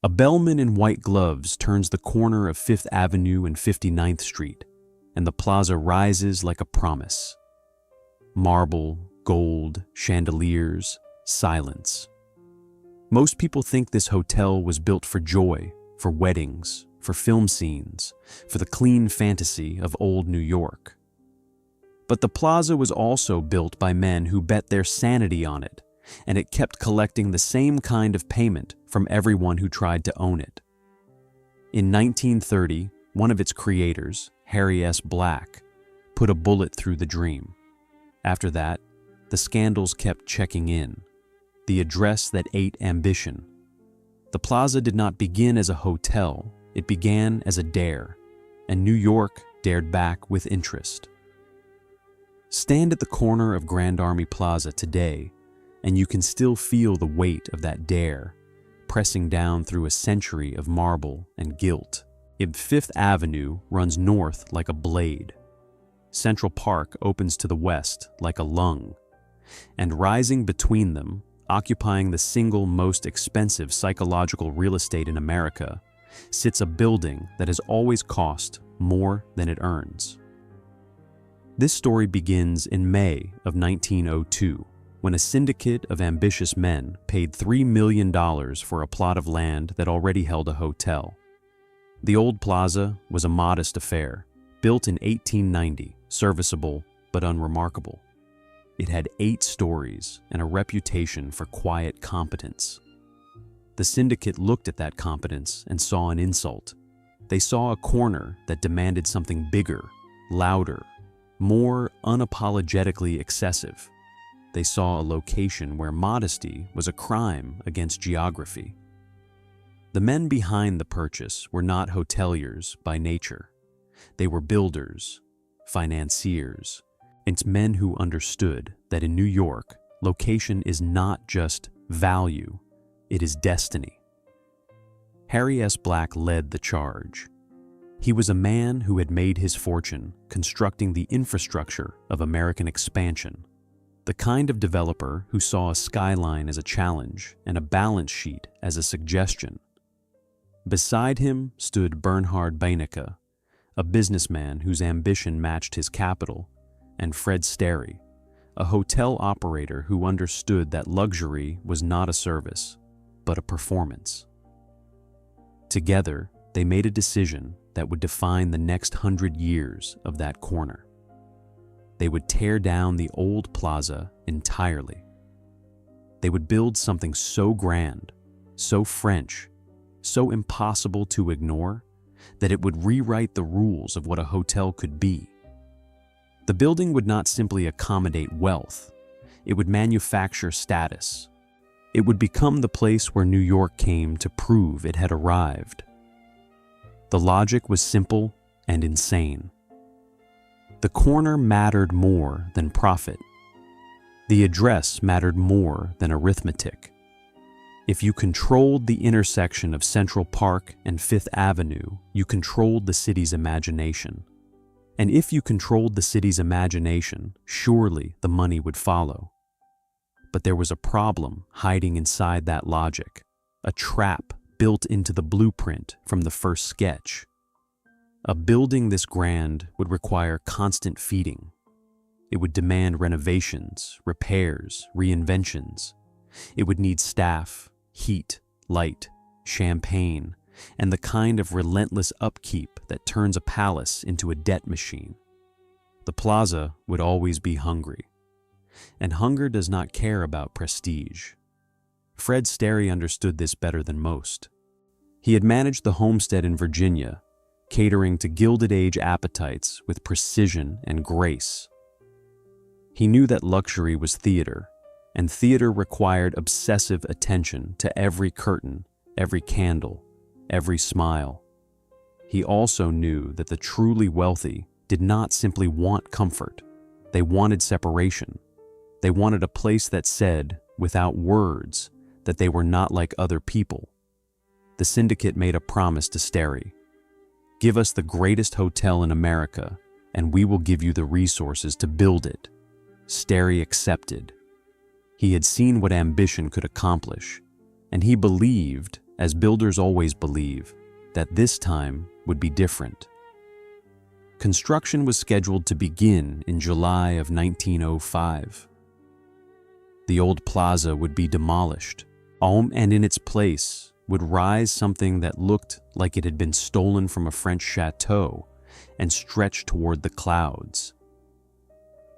A bellman in white gloves turns the corner of 5th Avenue and 59th Street, and the plaza rises like a promise. Marble, gold, chandeliers, silence. Most people think this hotel was built for joy, for weddings, for film scenes, for the clean fantasy of old New York. But the plaza was also built by men who bet their sanity on it, and it kept collecting the same kind of payment from everyone who tried to own it. In 1930, one of its creators, Harry S. Black, put a bullet through the dream. After that, the scandals kept checking in, the address that ate ambition. The plaza did not begin as a hotel, it began as a dare, and New York dared back with interest. Stand at the corner of Grand Army Plaza today, and you can still feel the weight of that dare, pressing down through a century of marble and gilt. Fifth Avenue runs north like a blade. Central Park opens to the west like a lung, and rising between them, occupying the single most expensive psychological real estate in America, sits a building that has always cost more than it earns. This story begins in May of 1902, when a syndicate of ambitious men paid $3 million for a plot of land that already held a hotel. The old plaza was a modest affair, built in 1890, serviceable but unremarkable. It had 8 stories and a reputation for quiet competence. The syndicate looked at that competence and saw an insult. They saw a corner that demanded something bigger, louder, more unapologetically excessive. They saw a location where modesty was a crime against geography. The men behind the purchase were not hoteliers by nature. They were builders, financiers, and men who understood that in New York, location is not just value, it is destiny. Harry S. Black led the charge. He was a man who had made his fortune constructing the infrastructure of American expansion, the kind of developer who saw a skyline as a challenge and a balance sheet as a suggestion. Beside him stood Bernhard Beinecke, a businessman whose ambition matched his capital, and Fred Sterry, a hotel operator who understood that luxury was not a service, but a performance. Together, they made a decision that would define the next 100 years of that corner. They would tear down the old plaza entirely. They would build something so grand, so French, so impossible to ignore, that it would rewrite the rules of what a hotel could be. The building would not simply accommodate wealth, it would manufacture status. It would become the place where New York came to prove it had arrived. The logic was simple and insane. The corner mattered more than profit. The address mattered more than arithmetic. If you controlled the intersection of Central Park and 5th Avenue, you controlled the city's imagination. And if you controlled the city's imagination, surely the money would follow. But there was a problem hiding inside that logic, a trap built into the blueprint from the first sketch. A building this grand would require constant feeding. It would demand renovations, repairs, reinventions. It would need staff, heat, light, champagne, and the kind of relentless upkeep that turns a palace into a debt machine. The plaza would always be hungry. And hunger does not care about prestige. Fred Sterry understood this better than most. He had managed the homestead in Virginia, catering to Gilded Age appetites with precision and grace. He knew that luxury was theater, and theater required obsessive attention to every curtain, every candle, every smile. He also knew that the truly wealthy did not simply want comfort. They wanted separation. They wanted a place that said, without words, that they were not like other people. The syndicate made a promise to Sterry. Give us the greatest hotel in America, and we will give you the resources to build it. Sterry accepted. He had seen what ambition could accomplish, and he believed, as builders always believe that this time would be different. Construction was scheduled to begin in July of 1905. The old plaza would be demolished, and in its place would rise something that looked like it had been stolen from a French chateau and stretched toward the clouds.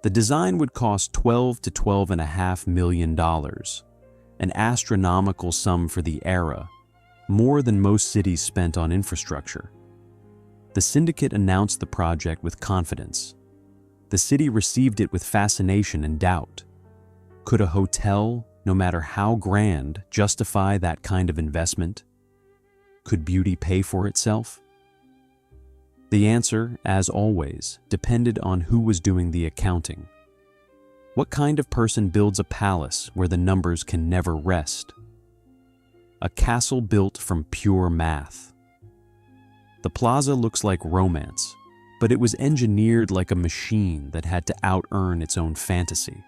The design would cost $12 to $12.5 million, an astronomical sum for the era, more than most cities spent on infrastructure. The syndicate announced the project with confidence. The city received it with fascination and doubt. Could a hotel, no matter how grand, justify that kind of investment? Could beauty pay for itself? The answer, as always, depended on who was doing the accounting. What kind of person builds a palace where the numbers can never rest? A castle built from pure math. The plaza looks like romance, but it was engineered like a machine that had to out-earn its own fantasy.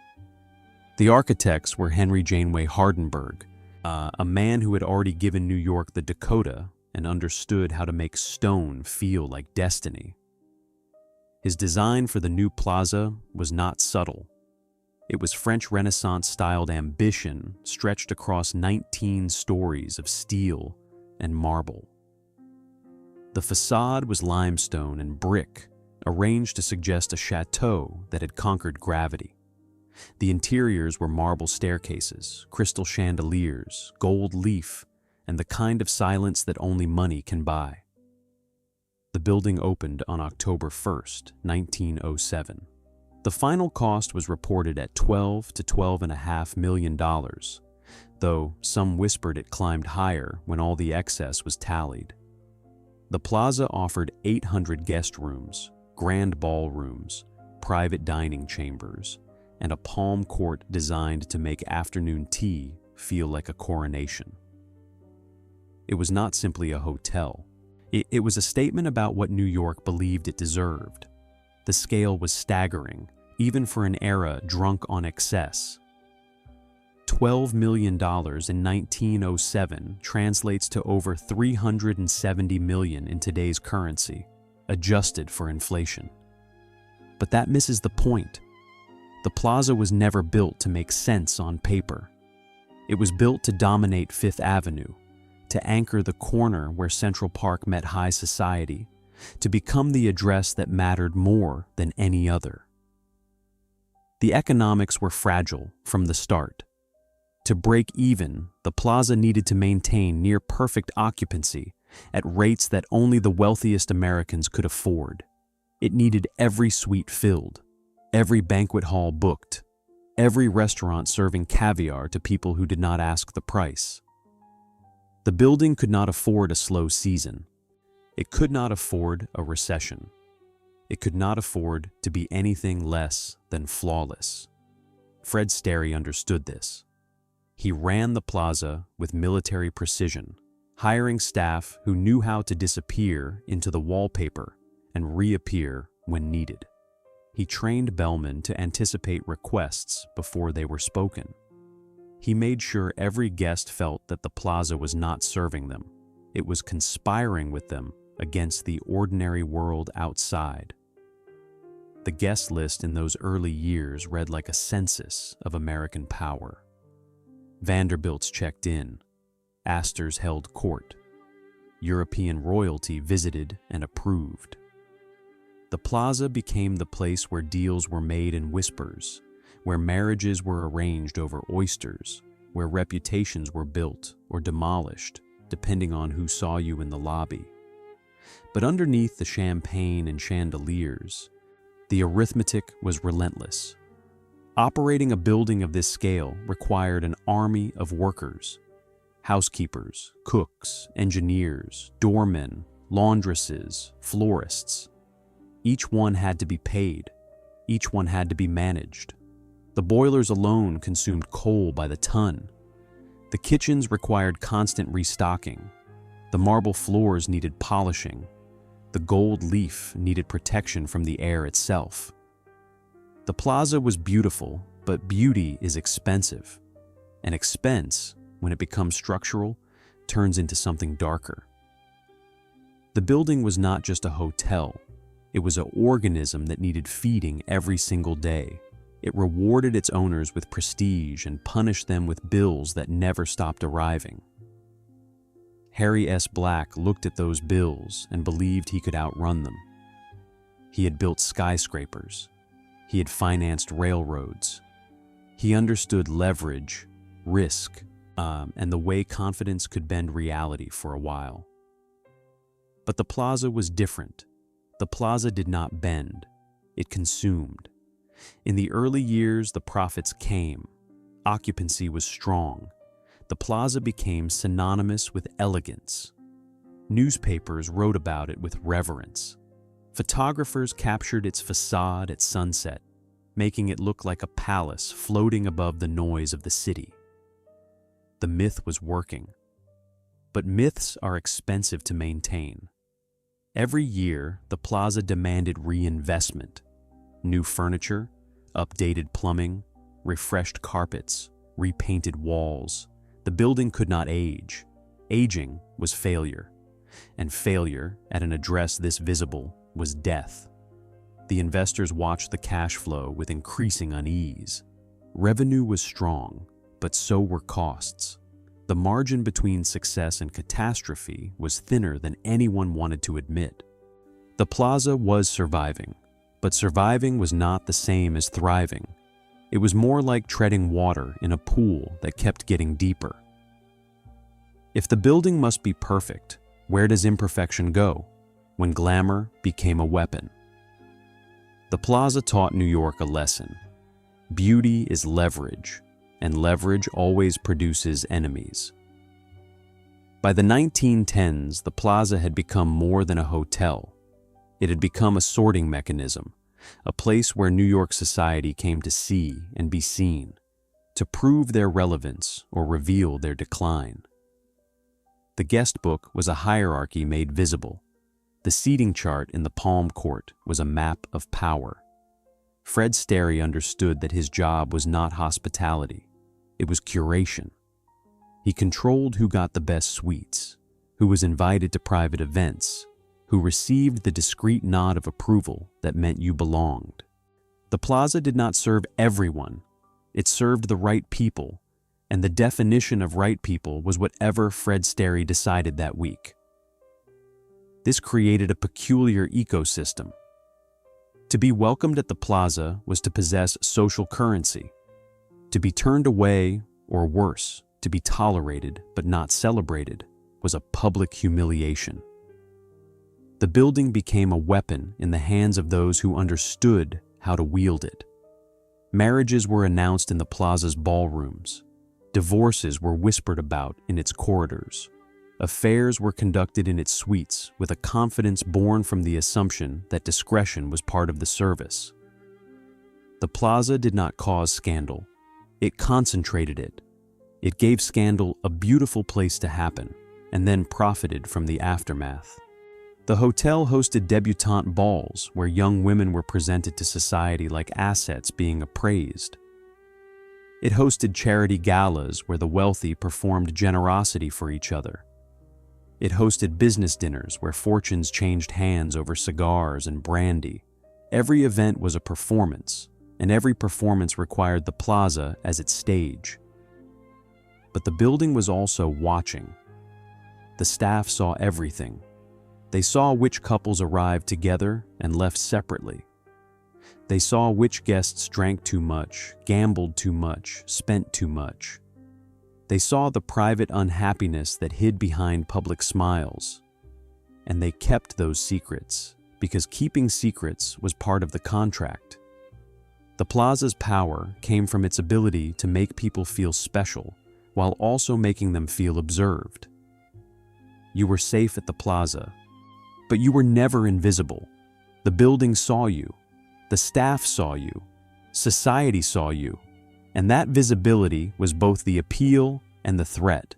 The architects were Henry Janeway Hardenberg, a man who had already given New York the Dakota and understood how to make stone feel like destiny. His design for the new plaza was not subtle. It was French Renaissance-styled ambition stretched across 19 stories of steel and marble. The facade was limestone and brick, arranged to suggest a chateau that had conquered gravity. The interiors were marble staircases, crystal chandeliers, gold leaf, and the kind of silence that only money can buy. The building opened on October 1st, 1907. The final cost was reported at $12 to $12.5 million, though some whispered it climbed higher when all the excess was tallied. The plaza offered 800 guest rooms, grand ballrooms, private dining chambers, and a palm court designed to make afternoon tea feel like a coronation. It was not simply a hotel. It was a statement about what New York believed it deserved. The scale was staggering, even for an era drunk on excess. $12 million in 1907 translates to over $370 million in today's currency, adjusted for inflation. But that misses the point. The plaza was never built to make sense on paper. It was built to dominate Fifth Avenue, to anchor the corner where Central Park met high society, to become the address that mattered more than any other. The economics were fragile from the start. To break even, the plaza needed to maintain near-perfect occupancy at rates that only the wealthiest Americans could afford. It needed every suite filled, every banquet hall booked, every restaurant serving caviar to people who did not ask the price. The building could not afford a slow season. It could not afford a recession. It could not afford to be anything less than flawless. Fred Sterry understood this. He ran the plaza with military precision, hiring staff who knew how to disappear into the wallpaper and reappear when needed. He trained bellmen to anticipate requests before they were spoken. He made sure every guest felt that the plaza was not serving them. It was conspiring with them against the ordinary world outside. The guest list in those early years read like a census of American power. Vanderbilts checked in. Astors held court. European royalty visited and approved. The plaza became the place where deals were made in whispers, where marriages were arranged over oysters, where reputations were built or demolished, depending on who saw you in the lobby. But underneath the champagne and chandeliers, the arithmetic was relentless. Operating a building of this scale required an army of workers: housekeepers, cooks, engineers, doormen, laundresses, florists. Each one had to be paid. Each one had to be managed. The boilers alone consumed coal by the ton. The kitchens required constant restocking. The marble floors needed polishing. The gold leaf needed protection from the air itself. The plaza was beautiful, but beauty is expensive. And expense, when it becomes structural, turns into something darker. The building was not just a hotel. It was an organism that needed feeding every single day. It rewarded its owners with prestige and punished them with bills that never stopped arriving. Harry S. Black looked at those bills and believed he could outrun them. He had built skyscrapers. He had financed railroads. He understood leverage, risk, and the way confidence could bend reality for a while. But the Plaza was different. The Plaza did not bend. It consumed. In the early years, the profits came. Occupancy was strong. The Plaza became synonymous with elegance. Newspapers wrote about it with reverence. Photographers captured its facade at sunset, making it look like a palace floating above the noise of the city. The myth was working. But myths are expensive to maintain. Every year, the Plaza demanded reinvestment. New furniture, updated plumbing, refreshed carpets, repainted walls. The building could not age. Aging was failure. And failure, at an address this visible, was death. The investors watched the cash flow with increasing unease. Revenue was strong, but so were costs. The margin between success and catastrophe was thinner than anyone wanted to admit. The Plaza was surviving, but surviving was not the same as thriving. It was more like treading water in a pool that kept getting deeper. If the building must be perfect, where does imperfection go? When glamour became a weapon. The Plaza taught New York a lesson. Beauty is leverage, and leverage always produces enemies. By the 1910s, the Plaza had become more than a hotel. It had become a sorting mechanism, a place where New York society came to see and be seen, to prove their relevance or reveal their decline. The guest book was a hierarchy made visible. The seating chart in the Palm Court was a map of power. Fred Sterry understood that his job was not hospitality. It was curation. He controlled who got the best suites, who was invited to private events, who received the discreet nod of approval that meant you belonged. The Plaza did not serve everyone. It served the right people, and the definition of right people was whatever Fred Sterry decided that week. This created a peculiar ecosystem. To be welcomed at the Plaza was to possess social currency. To be turned away, or worse, to be tolerated but not celebrated, was a public humiliation. The building became a weapon in the hands of those who understood how to wield it. Marriages were announced in the Plaza's ballrooms. Divorces were whispered about in its corridors. Affairs were conducted in its suites with a confidence born from the assumption that discretion was part of the service. The Plaza did not cause scandal. It concentrated it. It gave scandal a beautiful place to happen, and then profited from the aftermath. The hotel hosted debutante balls where young women were presented to society like assets being appraised. It hosted charity galas where the wealthy performed generosity for each other. It hosted business dinners where fortunes changed hands over cigars and brandy. Every event was a performance, and every performance required the Plaza as its stage. But the building was also watching. The staff saw everything. They saw which couples arrived together and left separately. They saw which guests drank too much, gambled too much, spent too much. They saw the private unhappiness that hid behind public smiles. And they kept those secrets, because keeping secrets was part of the contract. The Plaza's power came from its ability to make people feel special, while also making them feel observed. You were safe at the Plaza, but you were never invisible. The building saw you, the staff saw you, society saw you, and that visibility was both the appeal and the threat.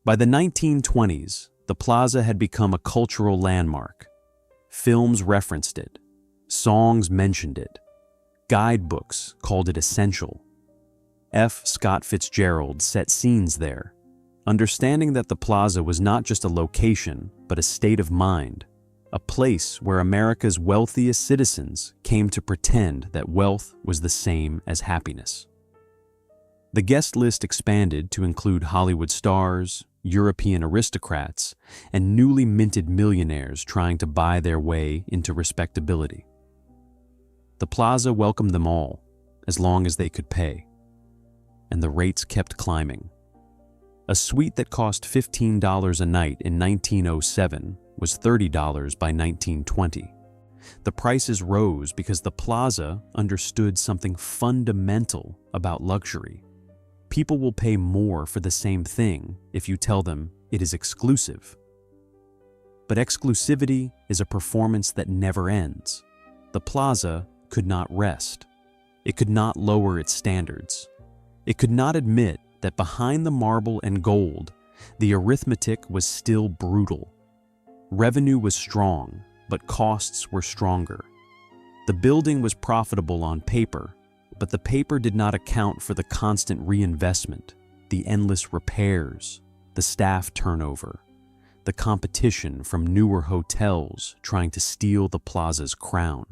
By the 1920s, the Plaza had become a cultural landmark. Films referenced it, songs mentioned it, guidebooks called it essential. F. Scott Fitzgerald set scenes there. understanding that the Plaza was not just a location, but a state of mind, a place where America's wealthiest citizens came to pretend that wealth was the same as happiness. The guest list expanded to include Hollywood stars, European aristocrats, and newly minted millionaires trying to buy their way into respectability. The Plaza welcomed them all, as long as they could pay, and the rates kept climbing. A suite that cost $15 a night in 1907 was $30 by 1920. The prices rose because the Plaza understood something fundamental about luxury. People will pay more for the same thing if you tell them it is exclusive. But exclusivity is a performance that never ends. The Plaza could not rest. It could not lower its standards. It could not admit that behind the marble and gold, the arithmetic was still brutal. Revenue was strong, but costs were stronger. The building was profitable on paper, but the paper did not account for the constant reinvestment, the endless repairs, the staff turnover, the competition from newer hotels trying to steal the Plaza's crown.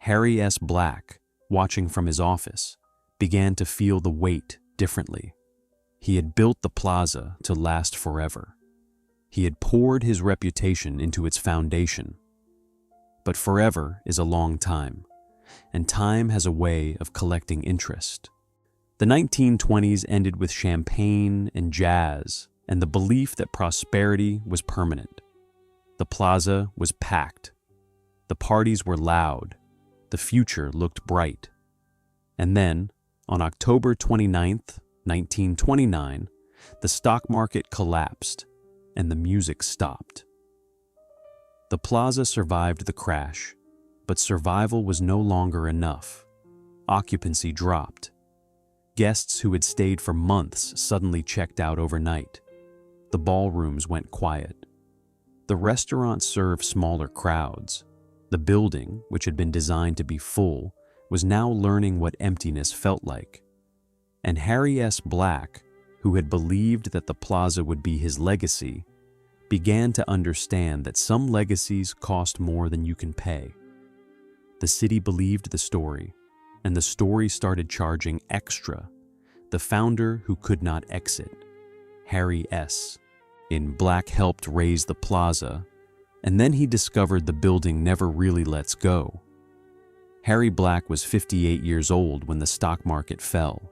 Harry S. Black, watching from his office, began to feel the weight differently. He had built the Plaza to last forever. He had poured his reputation into its foundation. But forever is a long time, and time has a way of collecting interest. The 1920s ended with champagne and jazz and the belief that prosperity was permanent. The Plaza was packed. The parties were loud. The future looked bright. And then, on October 29th, 1929, the stock market collapsed and the music stopped. The Plaza survived the crash, but survival was no longer enough. Occupancy dropped. Guests who had stayed for months suddenly checked out overnight. The ballrooms went quiet. The restaurants served smaller crowds. The building, which had been designed to be full, was now learning what emptiness felt like. And Harry S. Black, who had believed that the Plaza would be his legacy, began to understand that some legacies cost more than you can pay. The city believed the story, and the story started charging extra. The founder who could not exit, Harry S. Black helped raise the Plaza, and then he discovered the building never really lets go. Harry Black was 58 years old when the stock market fell.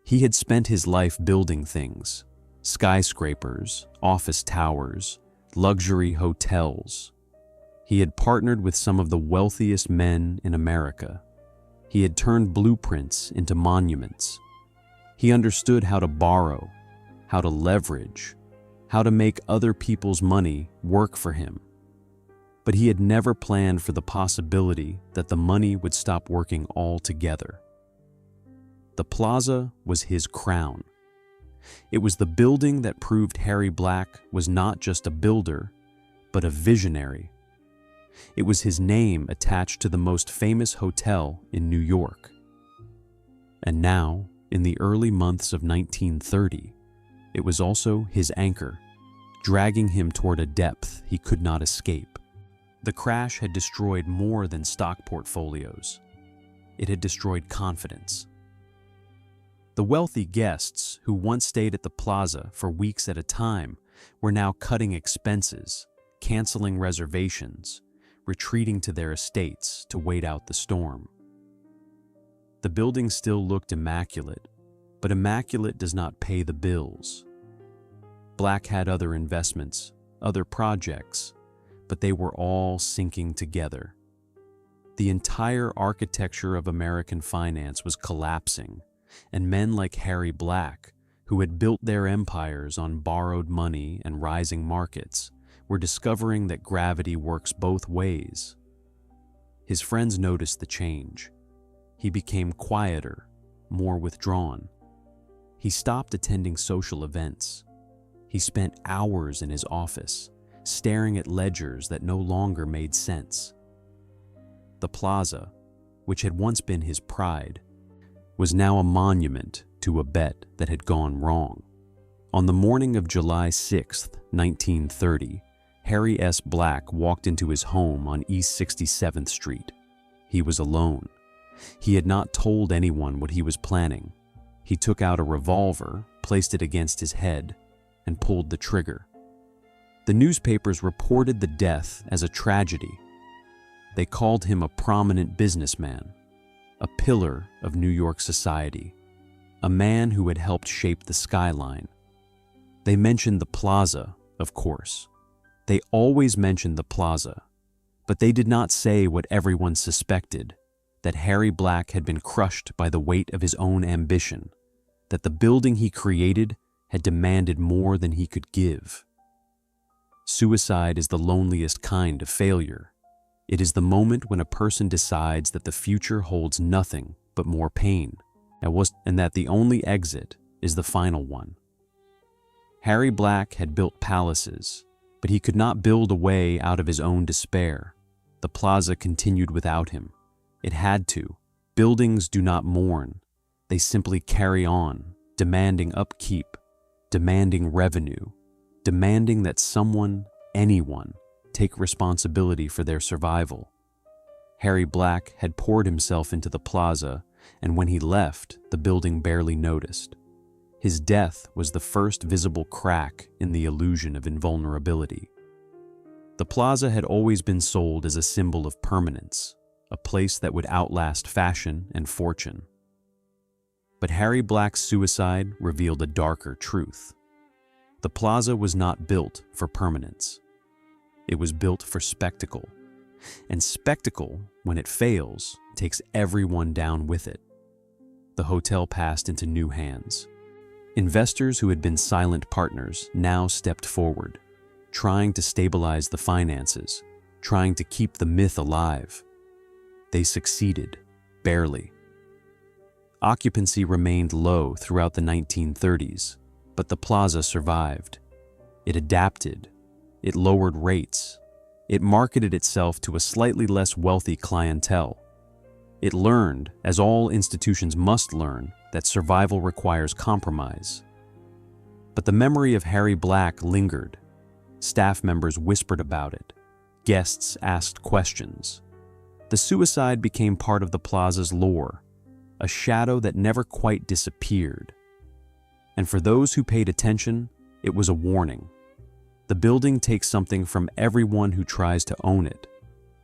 He had spent his life building things: skyscrapers, office towers, luxury hotels. He had partnered with some of the wealthiest men in America. He had turned blueprints into monuments. He understood how to borrow, how to leverage, how to make other people's money work for him. But he had never planned for the possibility that the money would stop working altogether. The Plaza was his crown. It was the building that proved Harry Black was not just a builder, but a visionary. It was his name attached to the most famous hotel in New York. And now, in the early months of 1930, it was also his anchor, dragging him toward a depth he could not escape. The crash had destroyed more than stock portfolios. It had destroyed confidence. The wealthy guests who once stayed at the Plaza for weeks at a time were now cutting expenses, canceling reservations, retreating to their estates to wait out the storm. The building still looked immaculate, but immaculate does not pay the bills. Black had other investments, other projects, but they were all sinking together. The entire architecture of American finance was collapsing, and men like Harry Black, who had built their empires on borrowed money and rising markets, were discovering that gravity works both ways. His friends noticed the change. He became quieter, more withdrawn. He stopped attending social events. He spent hours in his office, staring at ledgers that no longer made sense. The Plaza, which had once been his pride, was now a monument to a bet that had gone wrong. On the morning of July 6, 1930, Harry S. Black walked into his home on East 67th Street. He was alone. He had not told anyone what he was planning. He took out a revolver, placed it against his head, and pulled the trigger. The newspapers reported the death as a tragedy. They called him a prominent businessman, a pillar of New York society, a man who had helped shape the skyline. They mentioned the Plaza, of course. They always mentioned the Plaza, but they did not say what everyone suspected, that Harry Black had been crushed by the weight of his own ambition, that the building he created had demanded more than he could give. Suicide is the loneliest kind of failure. It is the moment when a person decides that the future holds nothing but more pain, and that the only exit is the final one. Harry Black had built palaces, but he could not build a way out of his own despair. The Plaza continued without him. It had to. Buildings do not mourn. They simply carry on, demanding upkeep, demanding revenue, demanding that someone, anyone, take responsibility for their survival. Harry Black had poured himself into the Plaza, and when he left, the building barely noticed. His death was the first visible crack in the illusion of invulnerability. The Plaza had always been sold as a symbol of permanence, a place that would outlast fashion and fortune. But Harry Black's suicide revealed a darker truth. The Plaza was not built for permanence. It was built for spectacle. And spectacle, when it fails, takes everyone down with it. The hotel passed into new hands. Investors who had been silent partners now stepped forward, trying to stabilize the finances, trying to keep the myth alive. They succeeded, barely. Occupancy remained low throughout the 1930s, but the Plaza survived. It adapted. It lowered rates. It marketed itself to a slightly less wealthy clientele. It learned, as all institutions must learn, that survival requires compromise. But the memory of Harry Black lingered. Staff members whispered about it. Guests asked questions. The suicide became part of the Plaza's lore, a shadow that never quite disappeared. And for those who paid attention, it was a warning. The building takes something from everyone who tries to own it,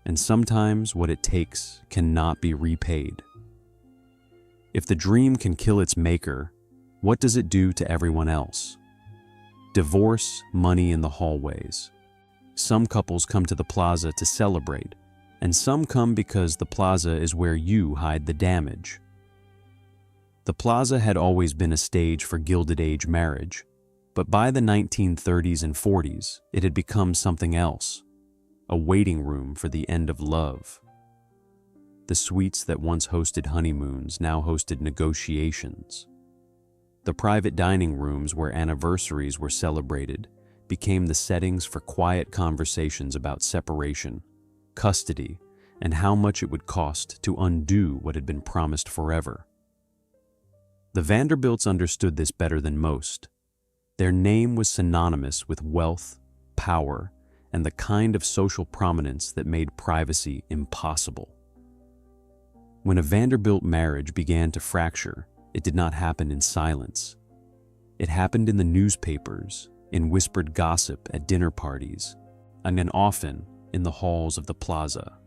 and sometimes what it takes cannot be repaid. If the dream can kill its maker, what does it do to everyone else? Divorce, money in the hallways. Some couples come to the Plaza to celebrate, and some come because the Plaza is where you hide the damage. The Plaza had always been a stage for Gilded Age marriage, but by the 1930s and 40s, it had become something else, a waiting room for the end of love. The suites that once hosted honeymoons now hosted negotiations. The private dining rooms where anniversaries were celebrated became the settings for quiet conversations about separation, custody, and how much it would cost to undo what had been promised forever. The Vanderbilts understood this better than most. Their name was synonymous with wealth, power, and the kind of social prominence that made privacy impossible. When a Vanderbilt marriage began to fracture, it did not happen in silence. It happened in the newspapers, in whispered gossip at dinner parties, and then often in the halls of the Plaza.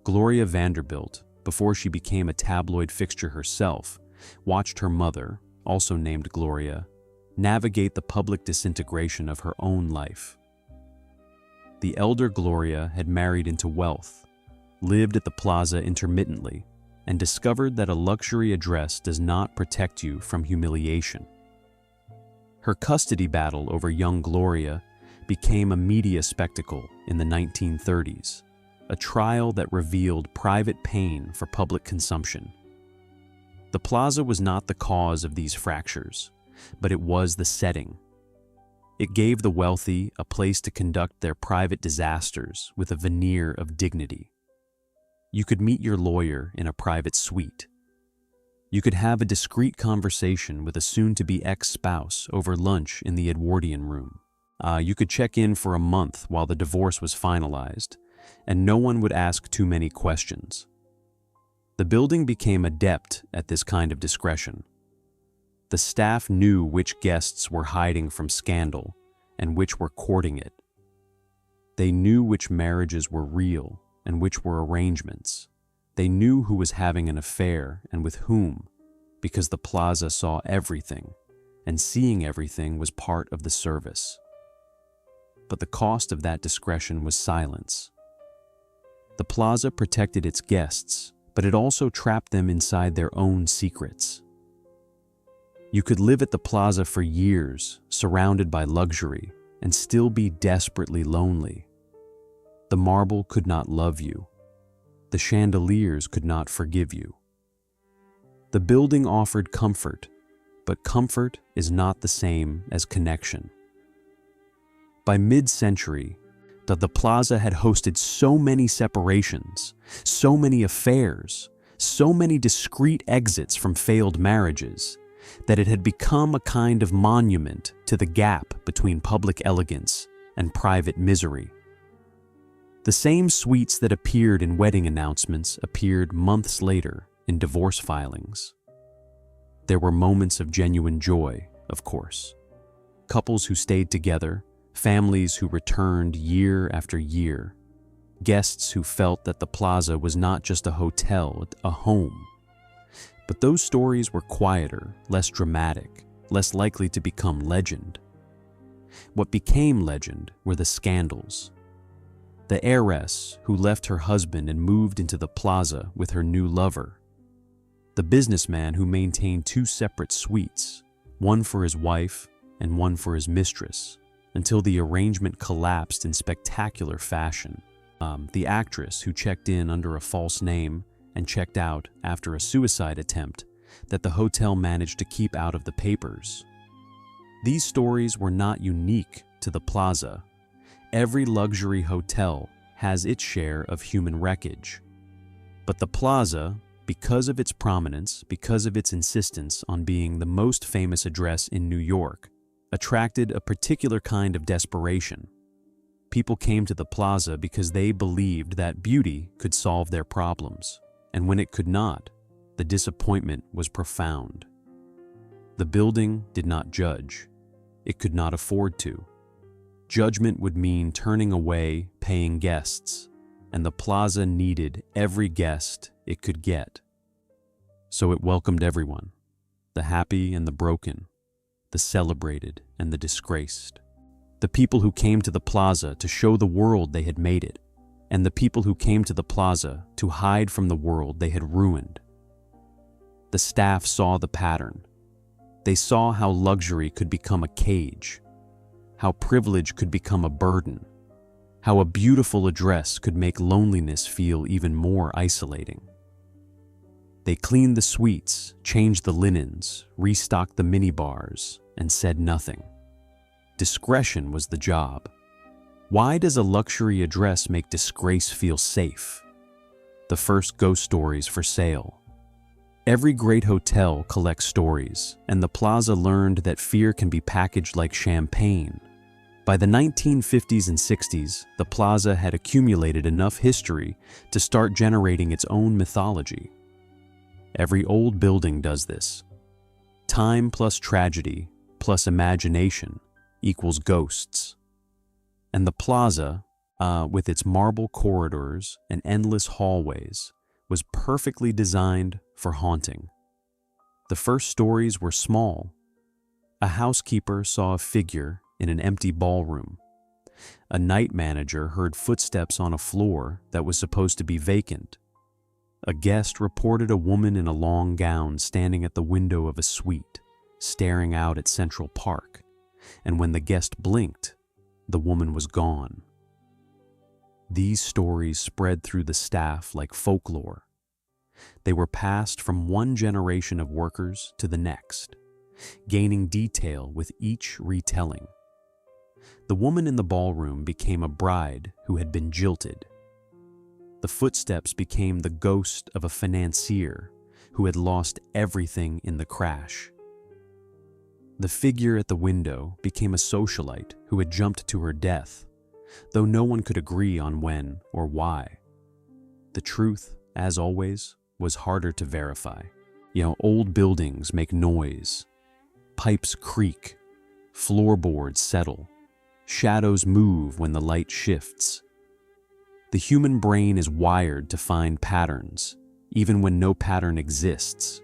Gloria Vanderbilt, before she became a tabloid fixture herself, watched her mother, also named Gloria, navigate the public disintegration of her own life. The elder Gloria had married into wealth, lived at the Plaza intermittently, and discovered that a luxury address does not protect you from humiliation. Her custody battle over young Gloria became a media spectacle in the 1930s, a trial that revealed private pain for public consumption. The Plaza was not the cause of these fractures, but it was the setting. It gave the wealthy a place to conduct their private disasters with a veneer of dignity. You could meet your lawyer in a private suite. You could have a discreet conversation with a soon-to-be ex-spouse over lunch in the Edwardian room. You could check in for a month while the divorce was finalized, and no one would ask too many questions. The building became adept at this kind of discretion. The staff knew which guests were hiding from scandal and which were courting it. They knew which marriages were real and which were arrangements. They knew who was having an affair and with whom, because the Plaza saw everything, and seeing everything was part of the service. But the cost of that discretion was silence. The Plaza protected its guests, but it also trapped them inside their own secrets. You could live at the Plaza for years, surrounded by luxury, and still be desperately lonely. The marble could not love you. The chandeliers could not forgive you. The building offered comfort, but comfort is not the same as connection. By mid-century, the Plaza had hosted so many separations, so many affairs, so many discreet exits from failed marriages, that it had become a kind of monument to the gap between public elegance and private misery. The same suites that appeared in wedding announcements appeared months later in divorce filings. There were moments of genuine joy, of course. Couples who stayed together, families who returned year after year, guests who felt that the Plaza was not just a hotel, a home. But those stories were quieter, less dramatic, less likely to become legend. What became legend were the scandals. The heiress who left her husband and moved into the Plaza with her new lover. The businessman who maintained two separate suites, one for his wife and one for his mistress, until the arrangement collapsed in spectacular fashion. The actress who checked in under a false name and checked out after a suicide attempt that the hotel managed to keep out of the papers. These stories were not unique to the Plaza. Every luxury hotel has its share of human wreckage. But the Plaza, because of its prominence, because of its insistence on being the most famous address in New York, attracted a particular kind of desperation. People came to the Plaza because they believed that beauty could solve their problems, and when it could not, the disappointment was profound. The building did not judge. It could not afford to. Judgment would mean turning away paying guests, and the Plaza needed every guest it could get. So it welcomed everyone, the happy and the broken, the celebrated and the disgraced. The people who came to the Plaza to show the world they had made it, and the people who came to the Plaza to hide from the world they had ruined. The staff saw the pattern. They saw how luxury could become a cage, how privilege could become a burden, how a beautiful address could make loneliness feel even more isolating. They cleaned the suites, changed the linens, restocked the minibars, and said nothing. Discretion was the job. Why does a luxury address make disgrace feel safe? The first ghost stories for sale. Every great hotel collects stories, and the Plaza learned that fear can be packaged like champagne. By the 1950s and 60s, the Plaza had accumulated enough history to start generating its own mythology. Every old building does this. Time plus tragedy plus imagination equals ghosts. And the Plaza, with its marble corridors and endless hallways, was perfectly designed for haunting. The first stories were small. A housekeeper saw a figure in an empty ballroom. A night manager heard footsteps on a floor that was supposed to be vacant. A guest reported a woman in a long gown standing at the window of a suite, staring out at Central Park, and when the guest blinked, the woman was gone. These stories spread through the staff like folklore. They were passed from one generation of workers to the next, gaining detail with each retelling. The woman in the ballroom became a bride who had been jilted. The footsteps became the ghost of a financier who had lost everything in the crash. The figure at the window became a socialite who had jumped to her death, though no one could agree on when or why. The truth, as always, was harder to verify. Old buildings make noise, pipes creak, floorboards settle, shadows move when the light shifts. The human brain is wired to find patterns, even when no pattern exists.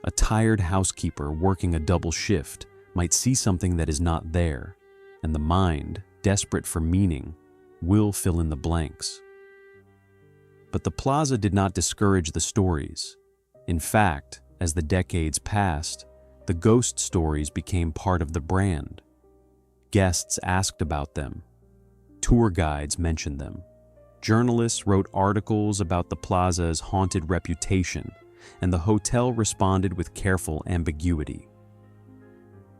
A tired housekeeper working a double shift might see something that is not there, and the mind, desperate for meaning, will fill in the blanks. But the Plaza did not discourage the stories. In fact, as the decades passed, the ghost stories became part of the brand. Guests asked about them. Tour guides mentioned them. Journalists wrote articles about the Plaza's haunted reputation, and the hotel responded with careful ambiguity.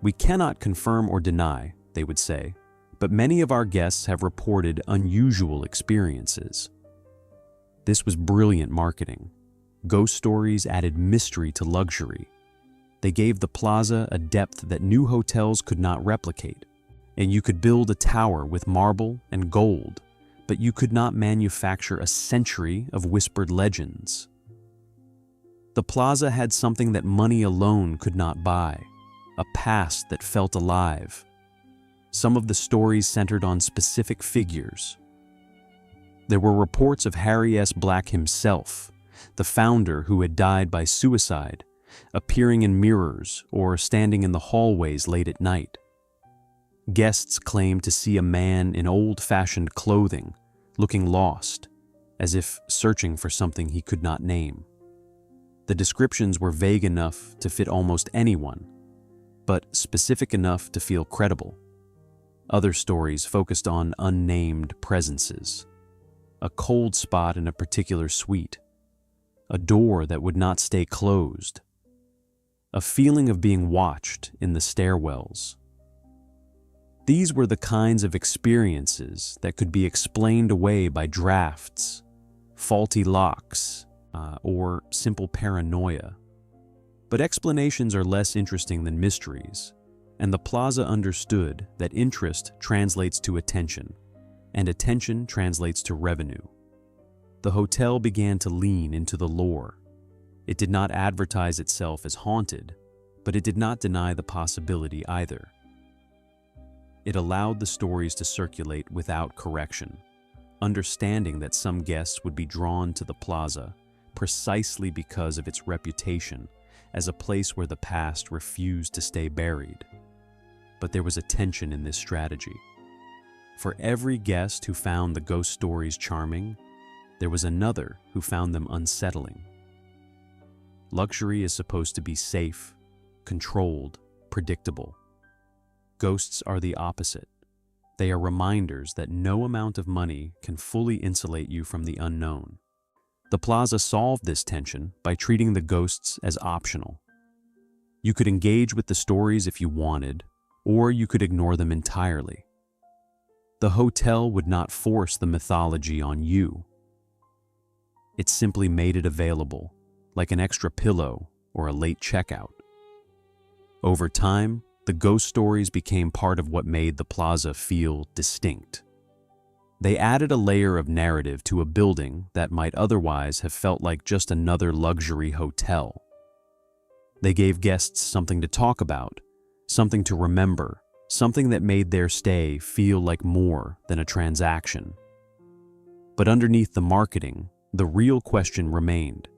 "We cannot confirm or deny," they would say, "but many of our guests have reported unusual experiences." This was brilliant marketing. Ghost stories added mystery to luxury. They gave the Plaza a depth that new hotels could not replicate. And you could build a tower with marble and gold, but you could not manufacture a century of whispered legends. The Plaza had something that money alone could not buy, a past that felt alive. Some of the stories centered on specific figures. There were reports of Harry S. Black himself, the founder who had died by suicide, appearing in mirrors or standing in the hallways late at night. Guests claimed to see a man in old-fashioned clothing, looking lost, as if searching for something he could not name. The descriptions were vague enough to fit almost anyone, but specific enough to feel credible. Other stories focused on unnamed presences. A cold spot in a particular suite. A door that would not stay closed. A feeling of being watched in the stairwells. These were the kinds of experiences that could be explained away by drafts, faulty locks, or simple paranoia. But explanations are less interesting than mysteries, and the Plaza understood that interest translates to attention, and attention translates to revenue. The hotel began to lean into the lore. It did not advertise itself as haunted, but it did not deny the possibility either. It allowed the stories to circulate without correction, understanding that some guests would be drawn to the Plaza precisely because of its reputation as a place where the past refused to stay buried. But there was a tension in this strategy. For every guest who found the ghost stories charming, there was another who found them unsettling. Luxury is supposed to be safe, controlled, predictable. Ghosts are the opposite. They are reminders that no amount of money can fully insulate you from the unknown. The Plaza solved this tension by treating the ghosts as optional. You could engage with the stories if you wanted, or you could ignore them entirely. The hotel would not force the mythology on you. It simply made it available, like an extra pillow or a late checkout. Over time, the ghost stories became part of what made the Plaza feel distinct. They added a layer of narrative to a building that might otherwise have felt like just another luxury hotel. They gave guests something to talk about, something to remember, something that made their stay feel like more than a transaction. But underneath the marketing, the real question remained.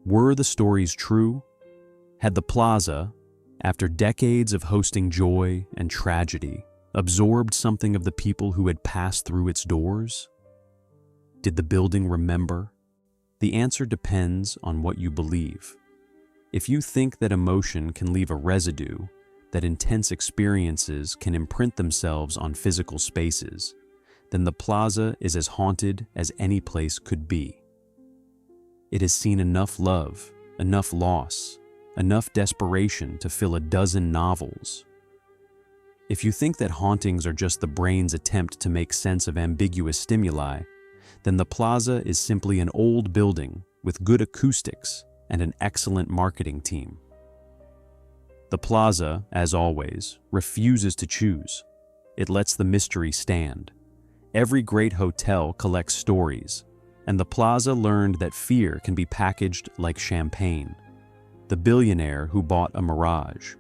Were the stories true? Had the Plaza, after decades of hosting joy and tragedy, absorbed something of the people who had passed through its doors? Did the building remember? The answer depends on what you believe. If you think that emotion can leave a residue, that intense experiences can imprint themselves on physical spaces, then the Plaza is as haunted as any place could be. It has seen enough love, enough loss, enough desperation to fill a dozen novels. If you think that hauntings are just the brain's attempt to make sense of ambiguous stimuli, then the Plaza is simply an old building with good acoustics and an excellent marketing team. The Plaza, as always, refuses to choose. It lets the mystery stand. Every great hotel collects stories, and the Plaza learned that fear can be packaged like champagne. The billionaire who bought a mirage.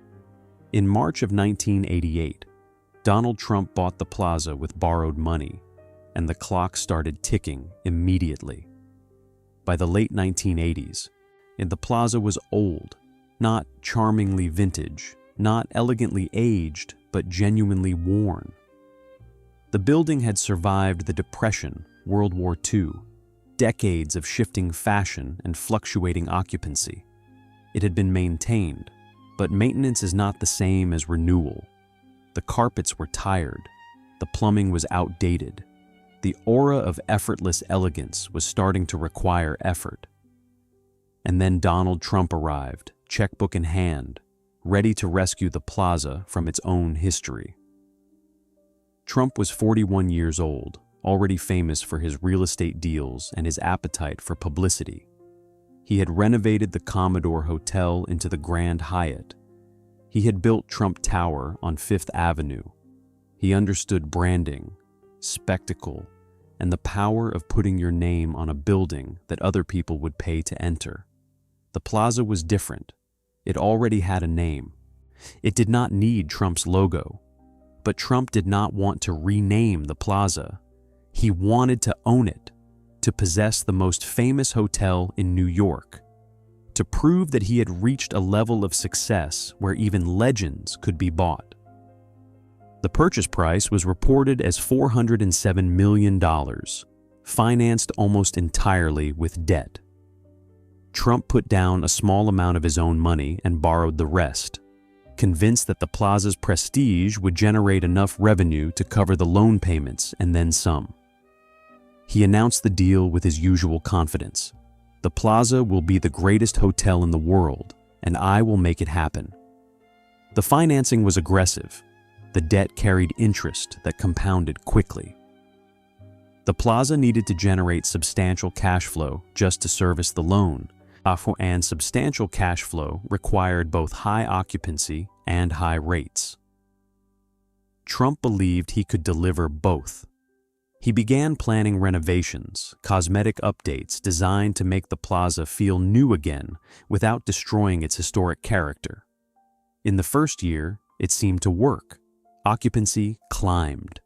In March of 1988, Donald Trump bought the Plaza with borrowed money, and the clock started ticking immediately. By the late 1980s, the Plaza was old, not charmingly vintage, not elegantly aged, but genuinely worn. The building had survived the Depression, World War II, decades of shifting fashion and fluctuating occupancy. It had been maintained, but maintenance is not the same as renewal. The carpets were tired, the plumbing was outdated. The aura of effortless elegance was starting to require effort. And then Donald Trump arrived, checkbook in hand, ready to rescue the Plaza from its own history. Trump was 41 years old, already famous for his real estate deals and his appetite for publicity. He had renovated the Commodore Hotel into the Grand Hyatt. He had built Trump Tower on Fifth Avenue. He understood branding, spectacle, and the power of putting your name on a building that other people would pay to enter. The Plaza was different. It already had a name. It did not need Trump's logo. But Trump did not want to rename the Plaza. He wanted to own it, to possess the most famous hotel in New York, to prove that he had reached a level of success where even legends could be bought. The purchase price was reported as $407 million, financed almost entirely with debt. Trump put down a small amount of his own money and borrowed the rest, convinced that the Plaza's prestige would generate enough revenue to cover the loan payments and then some. He announced the deal with his usual confidence. The Plaza will be the greatest hotel in the world, and I will make it happen. The financing was aggressive. The debt carried interest that compounded quickly. The Plaza needed to generate substantial cash flow just to service the loan, and substantial cash flow required both high occupancy and high rates. Trump believed he could deliver both. He began planning renovations, cosmetic updates designed to make the Plaza feel new again without destroying its historic character. In the first year, it seemed to work. Occupancy climbed.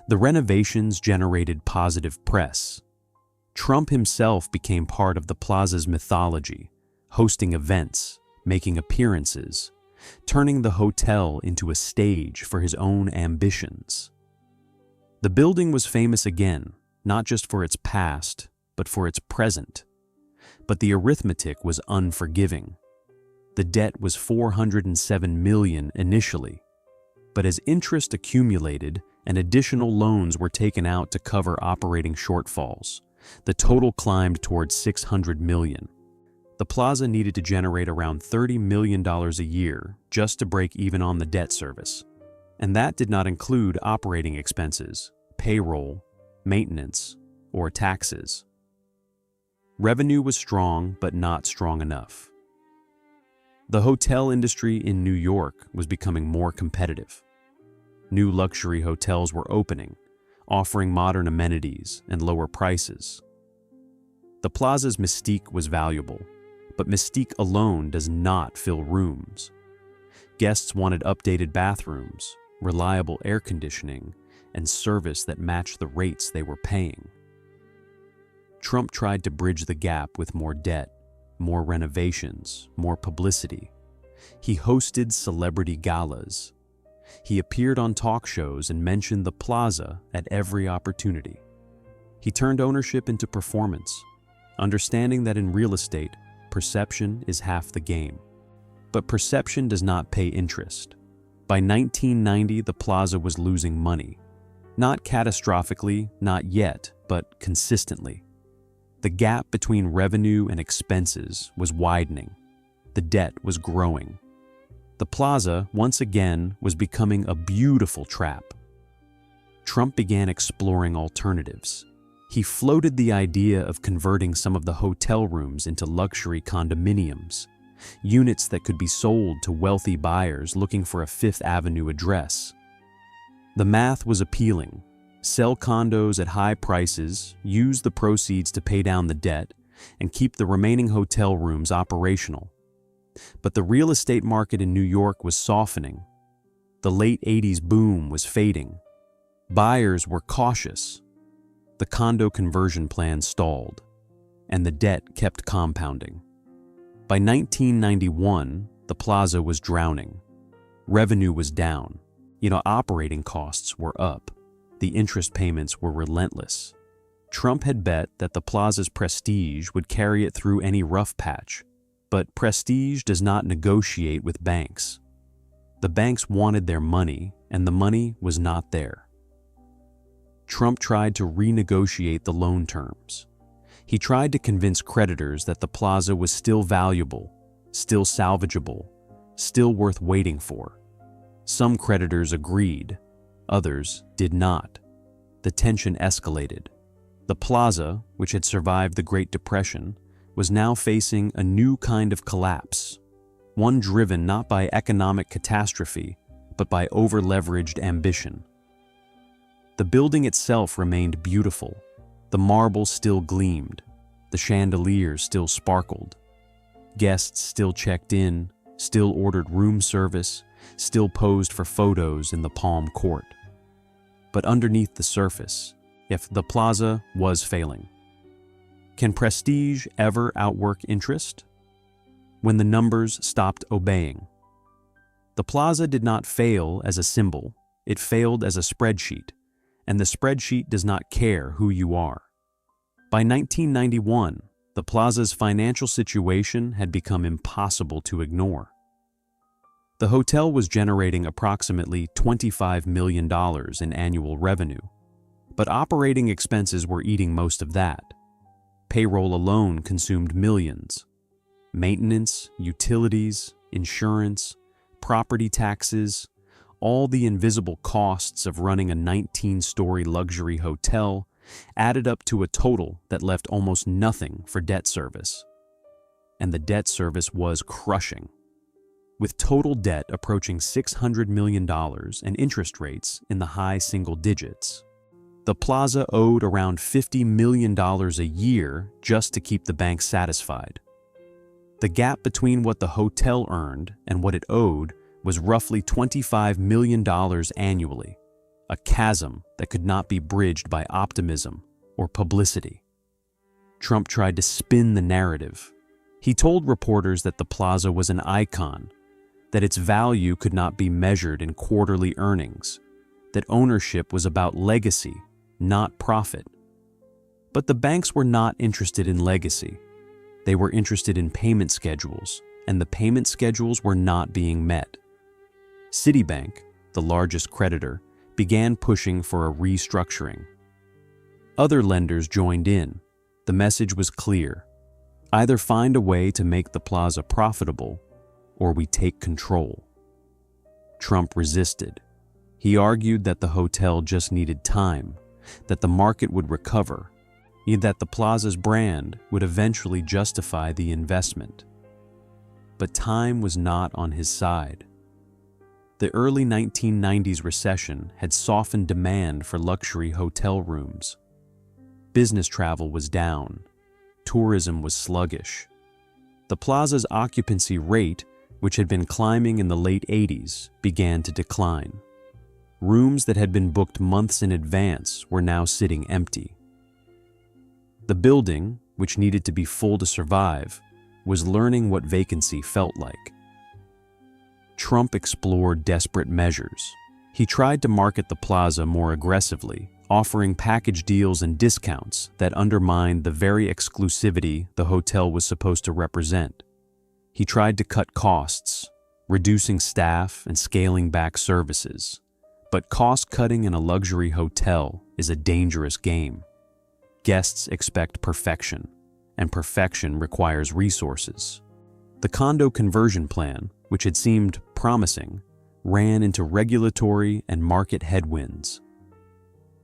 The renovations generated positive press. Trump himself became part of the Plaza's mythology, hosting events, making appearances, turning the hotel into a stage for his own ambitions. The building was famous again, not just for its past, but for its present. But the arithmetic was unforgiving. The debt was $407 million initially, but as interest accumulated and additional loans were taken out to cover operating shortfalls, the total climbed towards $600 million. The Plaza needed to generate around $30 million a year just to break even on the debt service. And that did not include operating expenses, payroll, maintenance, or taxes. Revenue was strong, but not strong enough. The hotel industry in New York was becoming more competitive. New luxury hotels were opening, offering modern amenities and lower prices. The Plaza's mystique was valuable, but mystique alone does not fill rooms. Guests wanted updated bathrooms, reliable air conditioning, and service that matched the rates they were paying. Trump tried to bridge the gap with more debt, more renovations, more publicity. He hosted celebrity galas. He appeared on talk shows and mentioned the Plaza at every opportunity. He turned ownership into performance, understanding that in real estate, perception is half the game. But perception does not pay interest. By 1990, the Plaza was losing money. Not catastrophically, not yet, but consistently. The gap between revenue and expenses was widening. The debt was growing. The Plaza, once again, was becoming a beautiful trap. Trump began exploring alternatives. He floated the idea of converting some of the hotel rooms into luxury condominiums, units that could be sold to wealthy buyers looking for a Fifth Avenue address. The math was appealing. Sell condos at high prices, use the proceeds to pay down the debt, and keep the remaining hotel rooms operational. But the real estate market in New York was softening. The late 80s boom was fading. Buyers were cautious. The condo conversion plan stalled, and the debt kept compounding. By 1991, the Plaza was drowning. Revenue was down. Operating costs were up. The interest payments were relentless. Trump had bet that the Plaza's prestige would carry it through any rough patch. But prestige does not negotiate with banks. The banks wanted their money, and the money was not there. Trump tried to renegotiate the loan terms. He tried to convince creditors that the Plaza was still valuable, still salvageable, still worth waiting for. Some creditors agreed, others did not. The tension escalated. The Plaza, which had survived the Great Depression, was now facing a new kind of collapse, one driven not by economic catastrophe, but by over-leveraged ambition. The building itself remained beautiful. The marble still gleamed. The chandeliers still sparkled. Guests still checked in, still ordered room service, still posed for photos in the Palm Court. But underneath the surface, if the Plaza was failing. Can prestige ever outwork interest? When the numbers stopped obeying. The Plaza did not fail as a symbol, it failed as a spreadsheet, and the spreadsheet does not care who you are. By 1991, the Plaza's financial situation had become impossible to ignore. The hotel was generating approximately $25 million in annual revenue, but operating expenses were eating most of that. Payroll alone consumed millions. Maintenance, utilities, insurance, property taxes, all the invisible costs of running a 19-story luxury hotel added up to a total that left almost nothing for debt service. And the debt service was crushing. With total debt approaching $600 million and interest rates in the high single digits, the Plaza owed around $50 million a year just to keep the bank satisfied. The gap between what the hotel earned and what it owed was roughly $25 million annually, a chasm that could not be bridged by optimism or publicity. Trump tried to spin the narrative. He told reporters that the Plaza was an icon, that its value could not be measured in quarterly earnings, that ownership was about legacy, not profit. But the banks were not interested in legacy. They were interested in payment schedules, and the payment schedules were not being met. Citibank, the largest creditor, began pushing for a restructuring. Other lenders joined in. The message was clear. Either find a way to make the Plaza profitable, or we take control. Trump resisted. He argued that the hotel just needed time, that the market would recover, that the Plaza's brand would eventually justify the investment. But time was not on his side. The early 1990s recession had softened demand for luxury hotel rooms. Business travel was down. Tourism was sluggish. The Plaza's occupancy rate, which had been climbing in the late 80s, began to decline. Rooms that had been booked months in advance were now sitting empty. The building, which needed to be full to survive, was learning what vacancy felt like. Trump explored desperate measures. He tried to market the Plaza more aggressively, offering package deals and discounts that undermined the very exclusivity the hotel was supposed to represent. He tried to cut costs, reducing staff and scaling back services. But cost-cutting in a luxury hotel is a dangerous game. Guests expect perfection, and perfection requires resources. The condo conversion plan, which had seemed promising, ran into regulatory and market headwinds.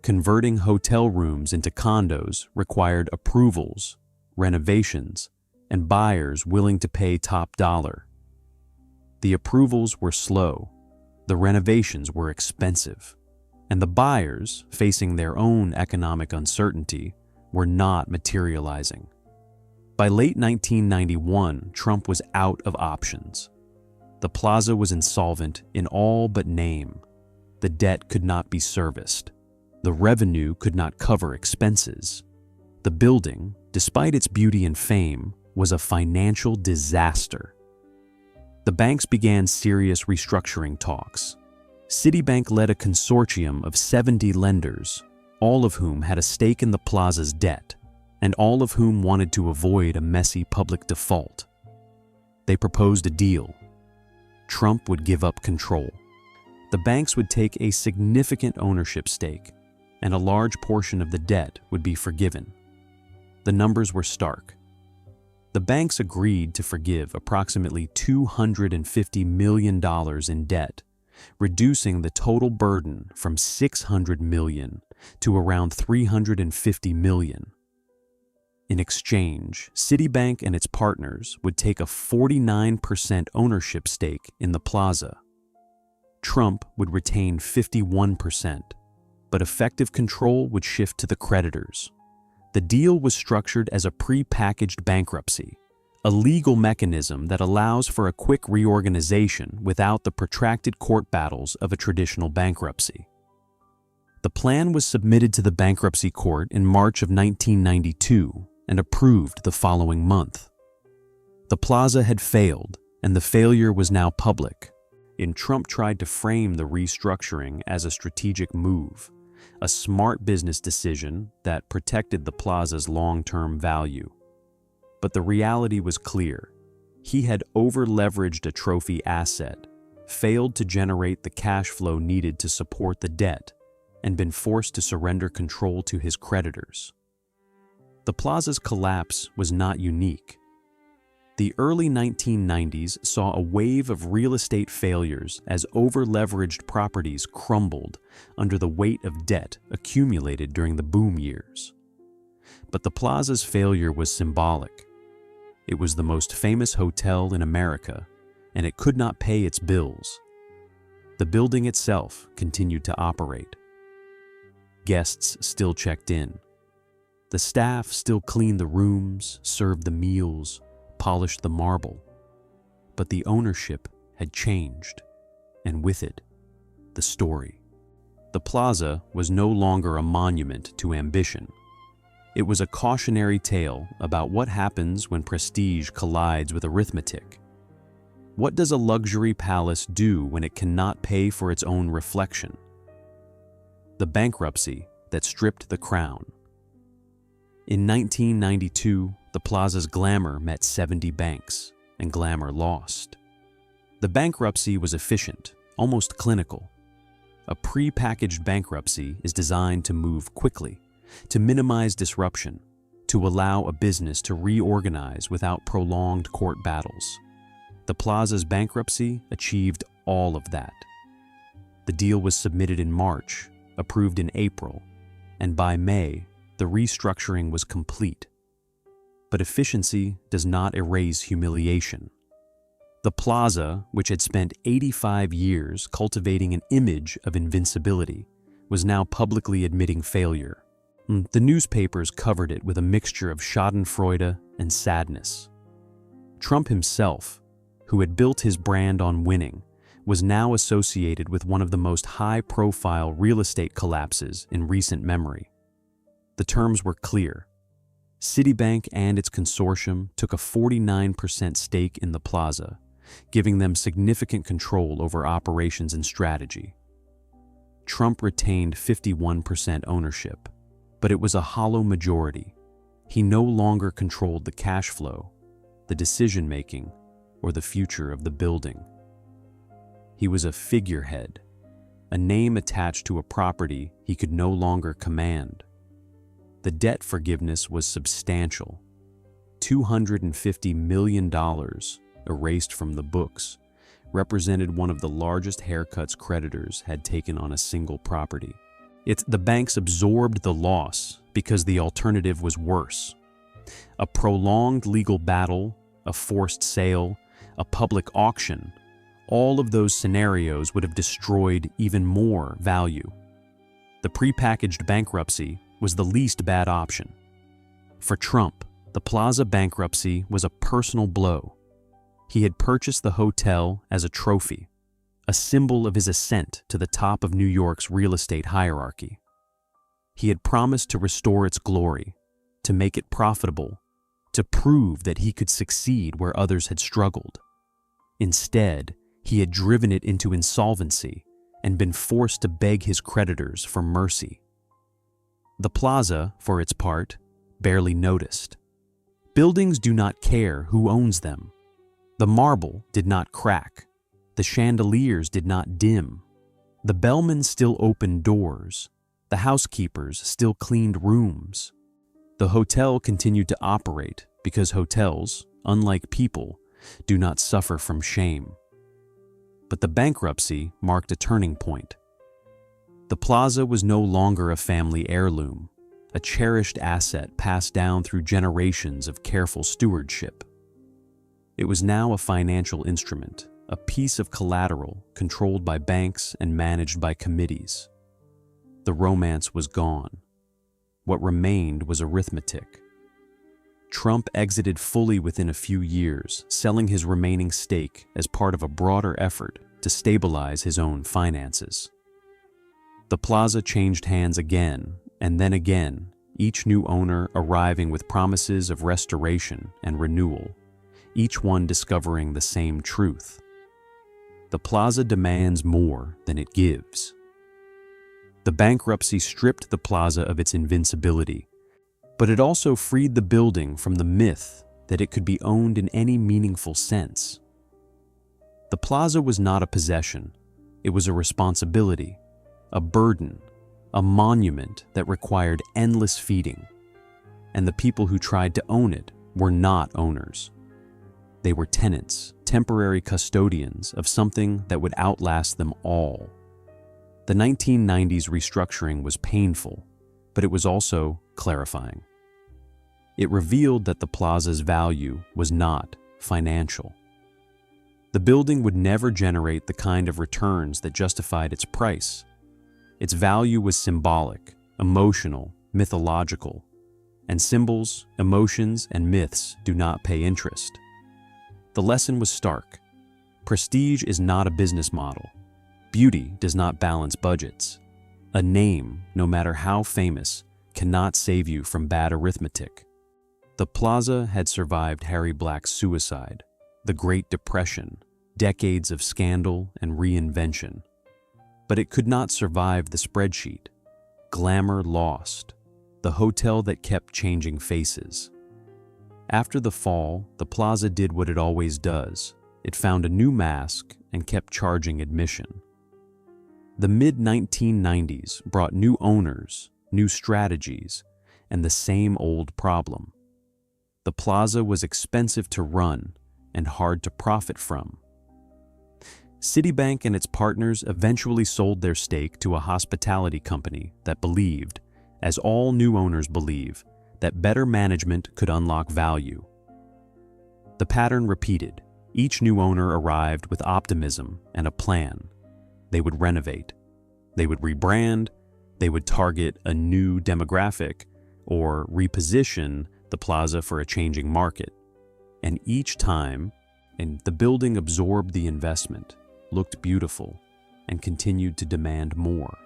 Converting hotel rooms into condos required approvals, renovations, and buyers willing to pay top dollar. The approvals were slow, the renovations were expensive, and the buyers, facing their own economic uncertainty, were not materializing. By late 1991, Trump was out of options. The Plaza was insolvent in all but name. The debt could not be serviced. The revenue could not cover expenses. The building, despite its beauty and fame, was a financial disaster. The banks began serious restructuring talks. Citibank led a consortium of 70 lenders, all of whom had a stake in the Plaza's debt, and all of whom wanted to avoid a messy public default. They proposed a deal. Trump would give up control. The banks would take a significant ownership stake, and a large portion of the debt would be forgiven. The numbers were stark. The banks agreed to forgive approximately $250 million in debt, reducing the total burden from $600 million to around $350 million. In exchange, Citibank and its partners would take a 49% ownership stake in the Plaza. Trump would retain 51%, but effective control would shift to the creditors. The deal was structured as a pre-packaged bankruptcy, a legal mechanism that allows for a quick reorganization without the protracted court battles of a traditional bankruptcy. The plan was submitted to the bankruptcy court in March of 1992 and approved the following month. The Plaza had failed, and the failure was now public. Trump tried to frame the restructuring as a strategic move, a smart business decision that protected the Plaza's long-term value. But the reality was clear. He had over-leveraged a trophy asset, failed to generate the cash flow needed to support the debt, and been forced to surrender control to his creditors. The Plaza's collapse was not unique. The early 1990s saw a wave of real estate failures as over-leveraged properties crumbled under the weight of debt accumulated during the boom years. But the Plaza's failure was symbolic. It was the most famous hotel in America, and it could not pay its bills. The building itself continued to operate. Guests still checked in. The staff still cleaned the rooms, served the meals, polished the marble. But the ownership had changed, and with it, the story. The Plaza was no longer a monument to ambition. It was a cautionary tale about what happens when prestige collides with arithmetic. What does a luxury palace do when it cannot pay for its own reflection? The bankruptcy that stripped the crown. In 1992, the Plaza's glamour met 70 banks, and glamour lost. The bankruptcy was efficient, almost clinical. A pre-packaged bankruptcy is designed to move quickly, to minimize disruption, to allow a business to reorganize without prolonged court battles. The Plaza's bankruptcy achieved all of that. The deal was submitted in March, approved in April, and by May, the restructuring was complete. But efficiency does not erase humiliation. The Plaza, which had spent 85 years cultivating an image of invincibility, was now publicly admitting failure. The newspapers covered it with a mixture of schadenfreude and sadness. Trump himself, who had built his brand on winning, was now associated with one of the most high-profile real estate collapses in recent memory. The terms were clear. Citibank and its consortium took a 49% stake in the Plaza, giving them significant control over operations and strategy. Trump retained 51% ownership, but it was a hollow majority. He no longer controlled the cash flow, the decision-making, or the future of the building. He was a figurehead, a name attached to a property he could no longer command. The debt forgiveness was substantial. $250 million erased from the books represented one of the largest haircuts creditors had taken on a single property. The banks absorbed the loss because the alternative was worse. A prolonged legal battle, a forced sale, a public auction, all of those scenarios would have destroyed even more value. The prepackaged bankruptcy was the least bad option. For Trump, the Plaza bankruptcy was a personal blow. He had purchased the hotel as a trophy, a symbol of his ascent to the top of New York's real estate hierarchy. He had promised to restore its glory, to make it profitable, to prove that he could succeed where others had struggled. Instead, he had driven it into insolvency and been forced to beg his creditors for mercy. The Plaza, for its part, barely noticed. Buildings do not care who owns them. The marble did not crack. The chandeliers did not dim. The bellman still opened doors. The housekeepers still cleaned rooms. The hotel continued to operate because hotels, unlike people, do not suffer from shame. But the bankruptcy marked a turning point. The Plaza was no longer a family heirloom, a cherished asset passed down through generations of careful stewardship. It was now a financial instrument, a piece of collateral controlled by banks and managed by committees. The romance was gone. What remained was arithmetic. Trump exited fully within a few years, selling his remaining stake as part of a broader effort to stabilize his own finances. The Plaza changed hands again, and then again, each new owner arriving with promises of restoration and renewal, each one discovering the same truth. The Plaza demands more than it gives. The bankruptcy stripped the Plaza of its invincibility, but it also freed the building from the myth that it could be owned in any meaningful sense. The Plaza was not a possession, it was a responsibility, a burden, a monument that required endless feeding. And the people who tried to own it were not owners. They were tenants, temporary custodians of something that would outlast them all. The 1990s restructuring was painful, but it was also clarifying. It revealed that the Plaza's value was not financial. The building would never generate the kind of returns that justified its price. Its value was symbolic, emotional, mythological, and symbols, emotions, and myths do not pay interest. The lesson was stark. Prestige is not a business model. Beauty does not balance budgets. A name, no matter how famous, cannot save you from bad arithmetic. The Plaza had survived Harry Black's suicide, the Great Depression, decades of scandal and reinvention. But it could not survive the spreadsheet. Glamour lost, the hotel that kept changing faces. After the fall, the Plaza did what it always does. It found a new mask and kept charging admission. The mid-1990s brought new owners, new strategies, and the same old problem. The Plaza was expensive to run and hard to profit from. Citibank and its partners eventually sold their stake to a hospitality company that believed, as all new owners believe, that better management could unlock value. The pattern repeated. Each new owner arrived with optimism and a plan. They would renovate. They would rebrand. They would target a new demographic or reposition the Plaza for a changing market. And each time, the building absorbed the investment, looked beautiful, and continued to demand more.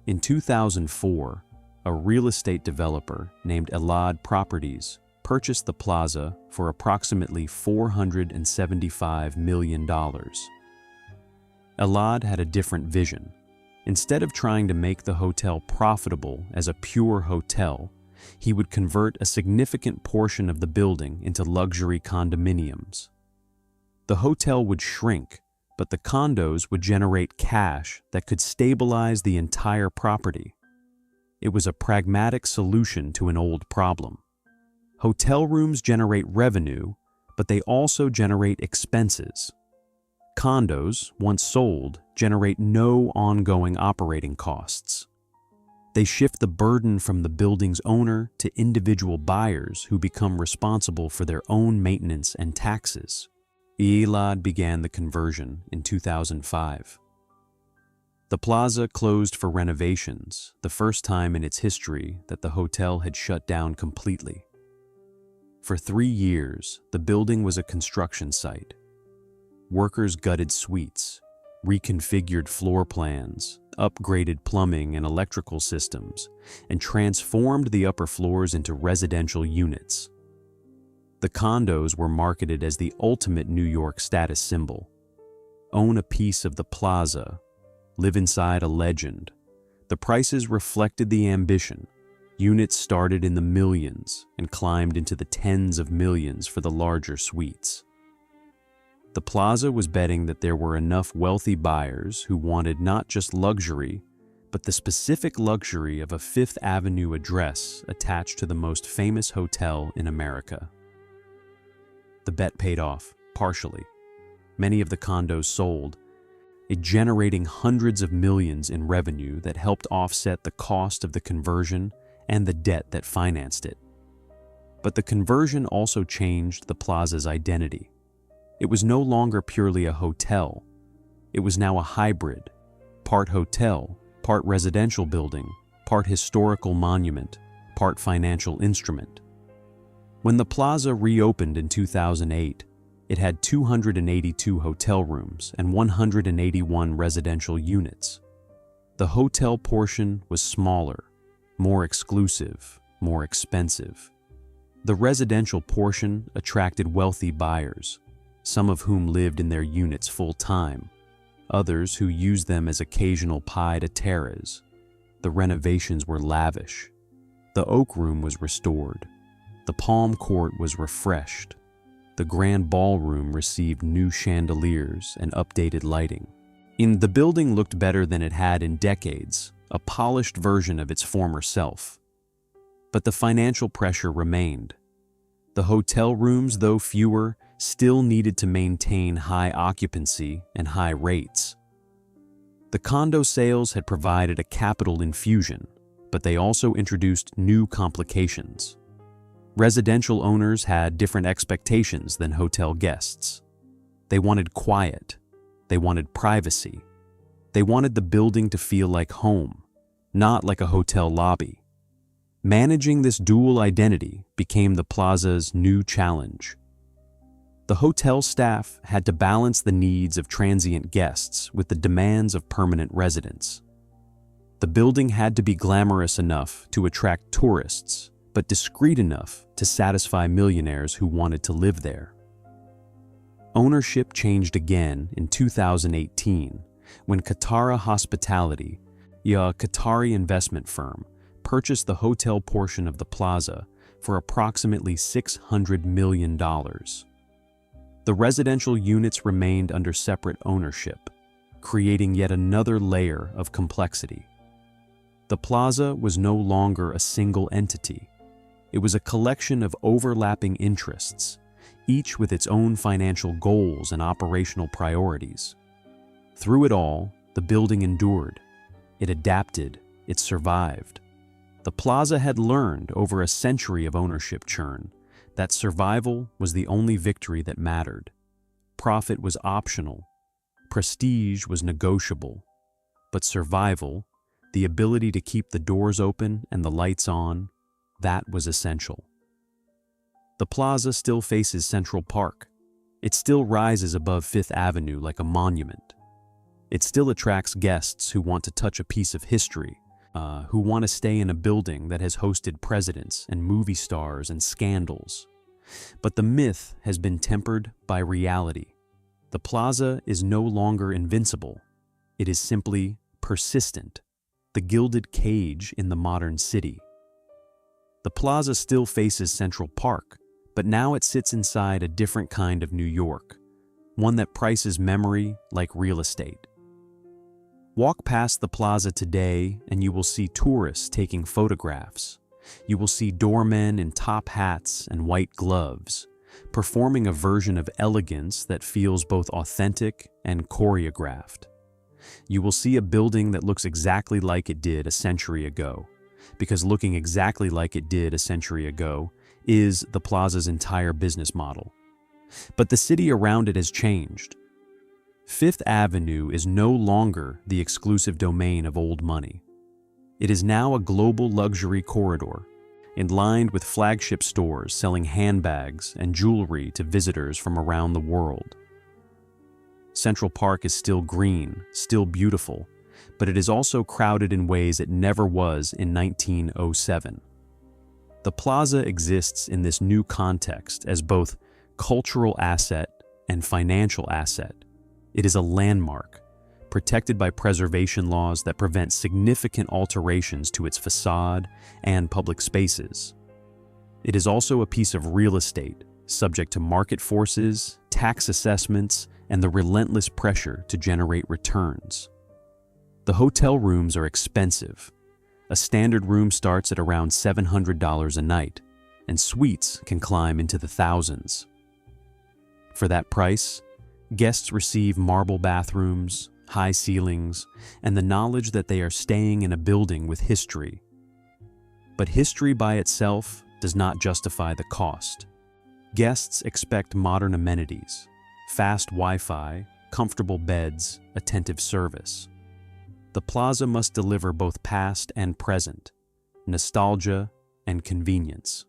In 2004, a real estate developer named Elad Properties purchased the Plaza for approximately $475 million. Elad had a different vision. Instead of trying to make the hotel profitable as a pure hotel, he would convert a significant portion of the building into luxury condominiums. The hotel would shrink, but the condos would generate cash that could stabilize the entire property. It was a pragmatic solution to an old problem. Hotel rooms generate revenue, but they also generate expenses. condos, once sold, generate no ongoing operating costs. They shift the burden from the building's owner to individual buyers who become responsible for their own maintenance and taxes. Gilded began the conversion in 2005. The Plaza closed for renovations, the first time in its history that the hotel had shut down completely. For 3 years, the building was a construction site. Workers gutted suites, reconfigured floor plans, upgraded plumbing and electrical systems, and transformed the upper floors into residential units. The condos were marketed as the ultimate New York status symbol. Own a piece of the Plaza, live inside a legend. The prices reflected the ambition. Units started in the millions and climbed into the tens of millions for the larger suites. The Plaza was betting that there were enough wealthy buyers who wanted not just luxury, but the specific luxury of a Fifth Avenue address attached to the most famous hotel in America. The bet paid off, partially. Many of the condos sold, generating hundreds of millions in revenue that helped offset the cost of the conversion and the debt that financed it. But the conversion also changed the Plaza's identity. It was no longer purely a hotel. It was now a hybrid, part hotel, part residential building, part historical monument, part financial instrument. When the Plaza reopened in 2008, it had 282 hotel rooms and 181 residential units. The hotel portion was smaller, more exclusive, more expensive. The residential portion attracted wealthy buyers, some of whom lived in their units full-time, others who used them as occasional pied-à-terres. The renovations were lavish. The Oak Room was restored. The Palm Court was refreshed. The Grand Ballroom received new chandeliers and updated lighting. The building looked better than it had in decades, a polished version of its former self. But the financial pressure remained. The hotel rooms, though fewer, still needed to maintain high occupancy and high rates. The condo sales had provided a capital infusion, but they also introduced new complications. Residential owners had different expectations than hotel guests. They wanted quiet. They wanted privacy. They wanted the building to feel like home, not like a hotel lobby. Managing this dual identity became the Plaza's new challenge. The hotel staff had to balance the needs of transient guests with the demands of permanent residents. The building had to be glamorous enough to attract tourists, but discreet enough to satisfy millionaires who wanted to live there. Ownership changed again in 2018 when Katara Hospitality, a Qatari investment firm, purchased the hotel portion of the Plaza for approximately $600 million. The residential units remained under separate ownership, creating yet another layer of complexity. The Plaza was no longer a single entity. It was a collection of overlapping interests, each with its own financial goals and operational priorities. Through it all, the building endured. It adapted. It survived. The Plaza had learned over a century of ownership churn that survival was the only victory that mattered. Profit was optional. Prestige was negotiable. But survival, the ability to keep the doors open and the lights on, that was essential. The Plaza still faces Central Park. It still rises above Fifth Avenue like a monument. It still attracts guests who want to touch a piece of history, who want to stay in a building that has hosted presidents and movie stars and scandals. But the myth has been tempered by reality. The Plaza is no longer invincible. It is simply persistent, the gilded cage in the modern city. The Plaza still faces Central Park, but now it sits inside a different kind of New York, one that prices memory like real estate. Walk past the Plaza today and you will see tourists taking photographs. You will see doormen in top hats and white gloves, performing a version of elegance that feels both authentic and choreographed. You will see a building that looks exactly like it did a century ago, because looking exactly like it did a century ago is the Plaza's entire business model. But the city around it has changed. Fifth Avenue is no longer the exclusive domain of old money. It is now a global luxury corridor, lined with flagship stores selling handbags and jewelry to visitors from around the world. Central Park is still green, still beautiful, but it is also crowded in ways it never was in 1907. The Plaza exists in this new context as both cultural asset and financial asset. It is a landmark, protected by preservation laws that prevent significant alterations to its facade and public spaces. It is also a piece of real estate, subject to market forces, tax assessments, and the relentless pressure to generate returns. The hotel rooms are expensive. A standard room starts at around $700 a night, and suites can climb into the thousands. For that price, guests receive marble bathrooms, high ceilings, and the knowledge that they are staying in a building with history. But history by itself does not justify the cost. Guests expect modern amenities, fast Wi-Fi, comfortable beds, attentive service. The Plaza must deliver both past and present, nostalgia and convenience.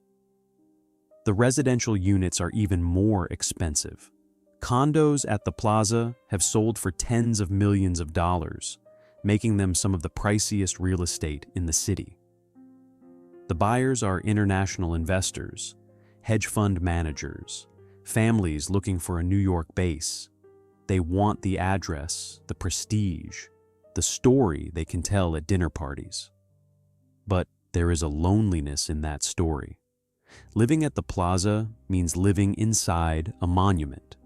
The residential units are even more expensive. Condos at the Plaza have sold for tens of millions of dollars, making them some of the priciest real estate in the city. The buyers are international investors, hedge fund managers, families looking for a New York base. They want the address, the prestige, the story they can tell at dinner parties. But there is a loneliness in that story. Living at the Plaza means living inside a monument.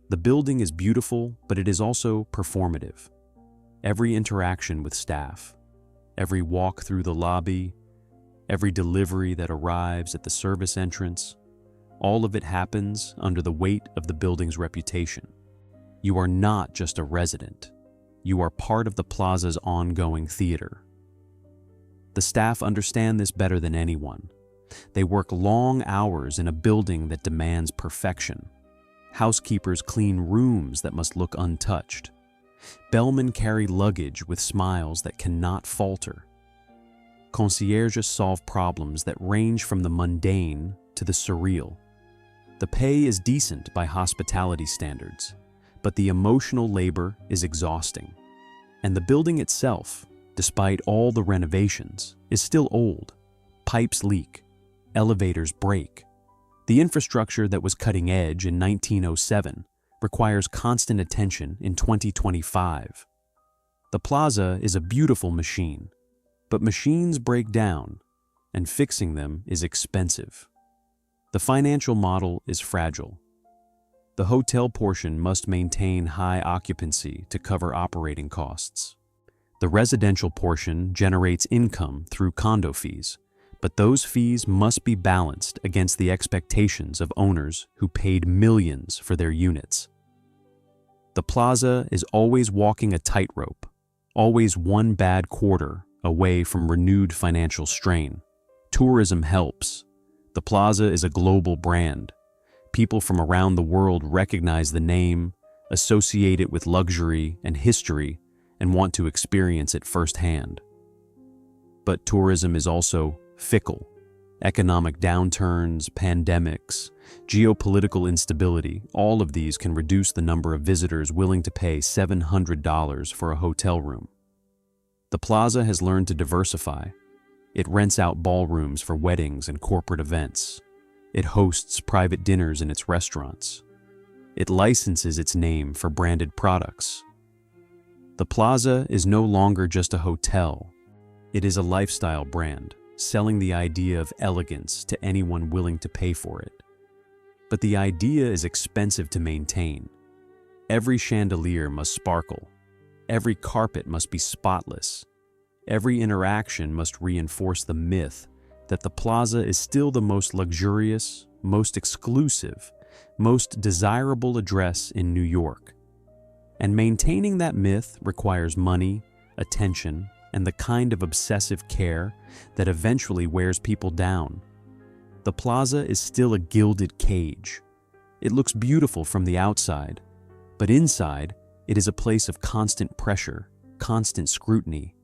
The building is beautiful, but it is also performative. Every interaction with staff, every walk through the lobby, every delivery that arrives at the service entrance, all of it happens under the weight of the building's reputation. You are not just a resident. You are part of the Plaza's ongoing theater. The staff understand this better than anyone. They work long hours in a building that demands perfection. Housekeepers clean rooms that must look untouched. Bellmen carry luggage with smiles that cannot falter. Concierges solve problems that range from the mundane to the surreal. The pay is decent by hospitality standards, but the emotional labor is exhausting. And the building itself, despite all the renovations, is still old. Pipes leak, elevators break. The infrastructure that was cutting edge in 1907 requires constant attention in 2025. The Plaza is a beautiful machine, but machines break down, and fixing them is expensive. The financial model is fragile. The hotel portion must maintain high occupancy to cover operating costs. The residential portion generates income through condo fees, but those fees must be balanced against the expectations of owners who paid millions for their units. The Plaza is always walking a tightrope, always one bad quarter away from renewed financial strain. Tourism helps. The Plaza is a global brand. People from around the world recognize the name, associate it with luxury and history, and want to experience it firsthand. But tourism is also fickle. Economic downturns, pandemics, geopolitical instability, all of these can reduce the number of visitors willing to pay $700 for a hotel room. The Plaza has learned to diversify. It rents out ballrooms for weddings and corporate events. It hosts private dinners in its restaurants. It licenses its name for branded products. The Plaza is no longer just a hotel. It is a lifestyle brand, selling the idea of elegance to anyone willing to pay for it. But the idea is expensive to maintain. Every chandelier must sparkle. Every carpet must be spotless. Every interaction must reinforce the myth that the Plaza is still the most luxurious, most exclusive, most desirable address in New York. And maintaining that myth requires money, attention, and the kind of obsessive care that eventually wears people down. The Plaza is still a gilded cage. It looks beautiful from the outside, but inside, it is a place of constant pressure, constant scrutiny,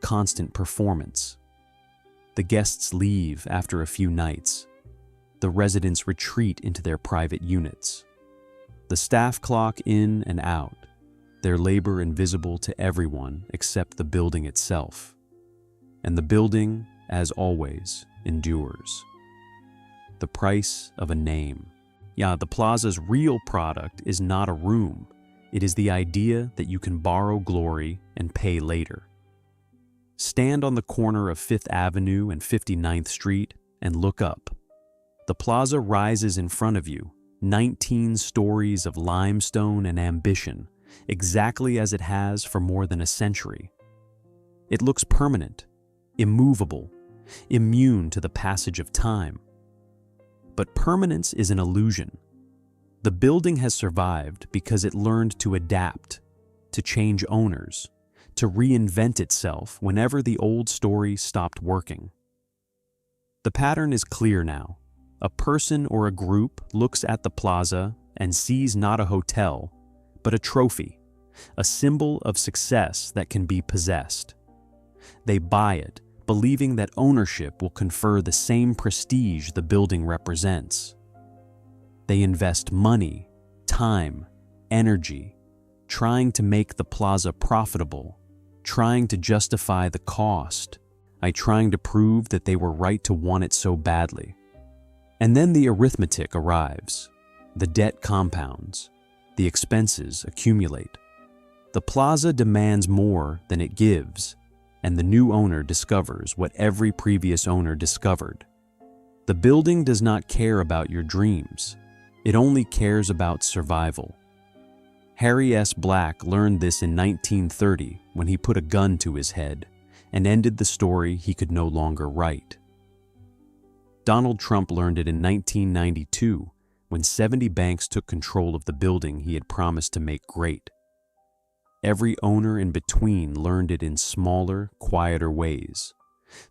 constant performance. The guests leave after a few nights. The residents retreat into their private units. The staff clock in and out, their labor invisible to everyone except the building itself. And the building, as always, endures. The price of a name. Yeah, the Plaza's real product is not a room. It is the idea that you can borrow glory and pay later. Stand on the corner of 5th Avenue and 59th Street and look up. The Plaza rises in front of you, 19 stories of limestone and ambition, exactly as it has for more than a century. It looks permanent, immovable, immune to the passage of time. But permanence is an illusion. The building has survived because it learned to adapt, to change owners, to reinvent itself whenever the old story stopped working. The pattern is clear now. A person or a group looks at the Plaza and sees not a hotel, but a trophy, a symbol of success that can be possessed. They buy it, believing that ownership will confer the same prestige the building represents. They invest money, time, energy, trying to make the Plaza profitable, trying to justify the cost, trying to prove that they were right to want it so badly. And then the arithmetic arrives. The debt compounds. The expenses accumulate. The Plaza demands more than it gives, and the new owner discovers what every previous owner discovered. The building does not care about your dreams. It only cares about survival. Harry S. Black learned this in 1930 when he put a gun to his head and ended the story he could no longer write. Donald Trump learned it in 1992 when 70 banks took control of the building he had promised to make great. Every owner in between learned it in smaller, quieter ways,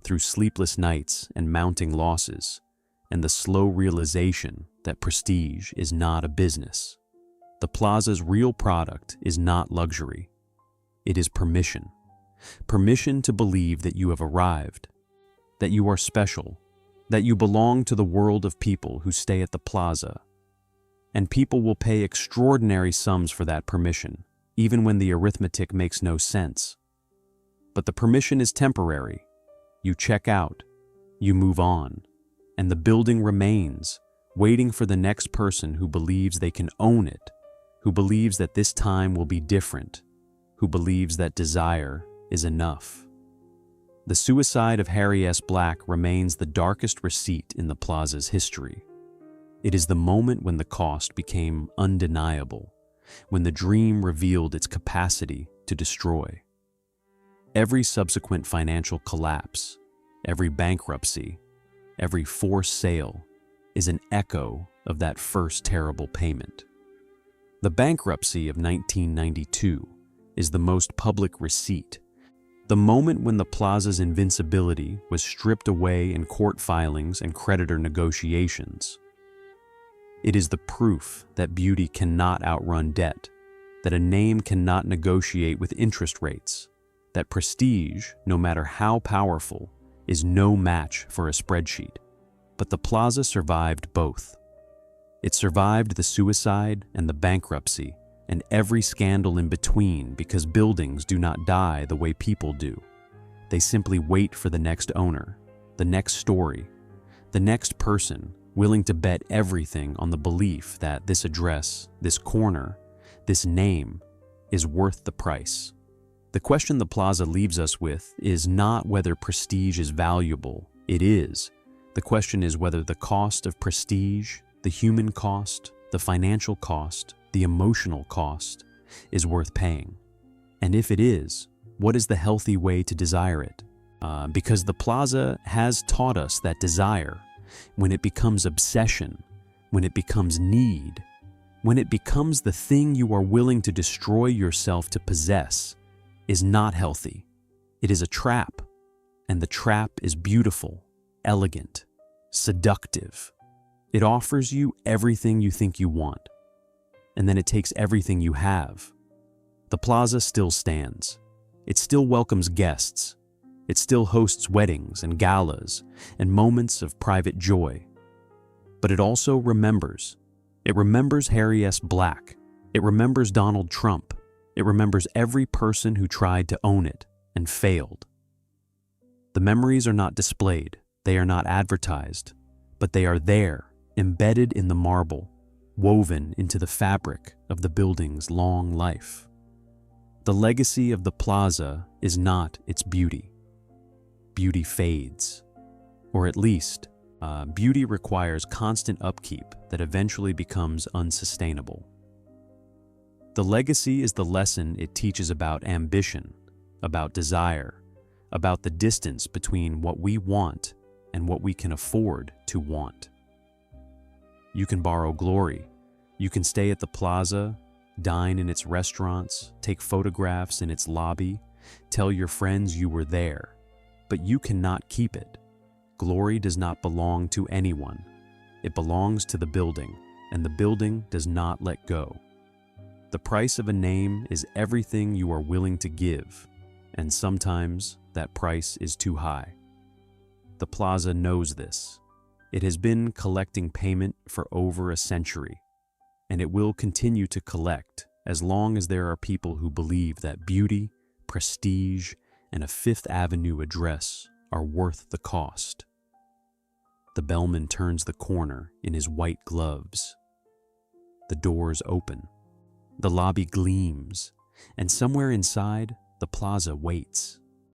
through sleepless nights and mounting losses, and the slow realization that prestige is not a business. The Plaza's real product is not luxury. It is permission. Permission to believe that you have arrived, that you are special, that you belong to the world of people who stay at the Plaza. And people will pay extraordinary sums for that permission, even when the arithmetic makes no sense. But the permission is temporary. You check out, you move on, and the building remains, waiting for the next person who believes they can own it, who believes that this time will be different, who believes that desire is enough. The suicide of Harry S. Black remains the darkest receipt in the Plaza's history. It is the moment when the cost became undeniable, when the dream revealed its capacity to destroy. Every subsequent financial collapse, every bankruptcy, every forced sale is an echo of that first terrible payment. The bankruptcy of 1992 is the most public receipt, the moment when the Plaza's invincibility was stripped away in court filings and creditor negotiations. It is the proof that beauty cannot outrun debt, that a name cannot negotiate with interest rates, that prestige, no matter how powerful, is no match for a spreadsheet. But the Plaza survived both. It survived the suicide and the bankruptcy and every scandal in between because buildings do not die the way people do. They simply wait for the next owner, the next story, the next person willing to bet everything on the belief that this address, this corner, this name is worth the price. The question the Plaza leaves us with is not whether prestige is valuable. It is. The question is whether the cost of prestige, the human cost, the financial cost, the emotional cost, is worth paying. And if it is, what is the healthy way to desire it? Because the Plaza has taught us that desire, when it becomes obsession, when it becomes need, when it becomes the thing you are willing to destroy yourself to possess, is not healthy. It is a trap, and the trap is beautiful, elegant, seductive. It offers you everything you think you want, and then it takes everything you have. The Plaza still stands. It still welcomes guests. It still hosts weddings and galas and moments of private joy. But it also remembers. It remembers Harry S. Black. It remembers Donald Trump. It remembers every person who tried to own it and failed. The memories are not displayed. They are not advertised. But they are there, embedded in the marble, woven into the fabric of the building's long life. The legacy of the Plaza is not its beauty. Beauty fades, or at least, beauty requires constant upkeep that eventually becomes unsustainable. The legacy is the lesson it teaches about ambition, about desire, about the distance between what we want and what we can afford to want. You can borrow glory. You can stay at the Plaza, dine in its restaurants, take photographs in its lobby, tell your friends you were there, but you cannot keep it. Glory does not belong to anyone. It belongs to the building, and the building does not let go. The price of a name is everything you are willing to give, and sometimes that price is too high. The Plaza knows this. It has been collecting payment for over a century, and it will continue to collect as long as there are people who believe that beauty, prestige, and a Fifth Avenue address are worth the cost. The bellman turns the corner in his white gloves. The doors open. The lobby gleams, and somewhere inside, the Plaza waits.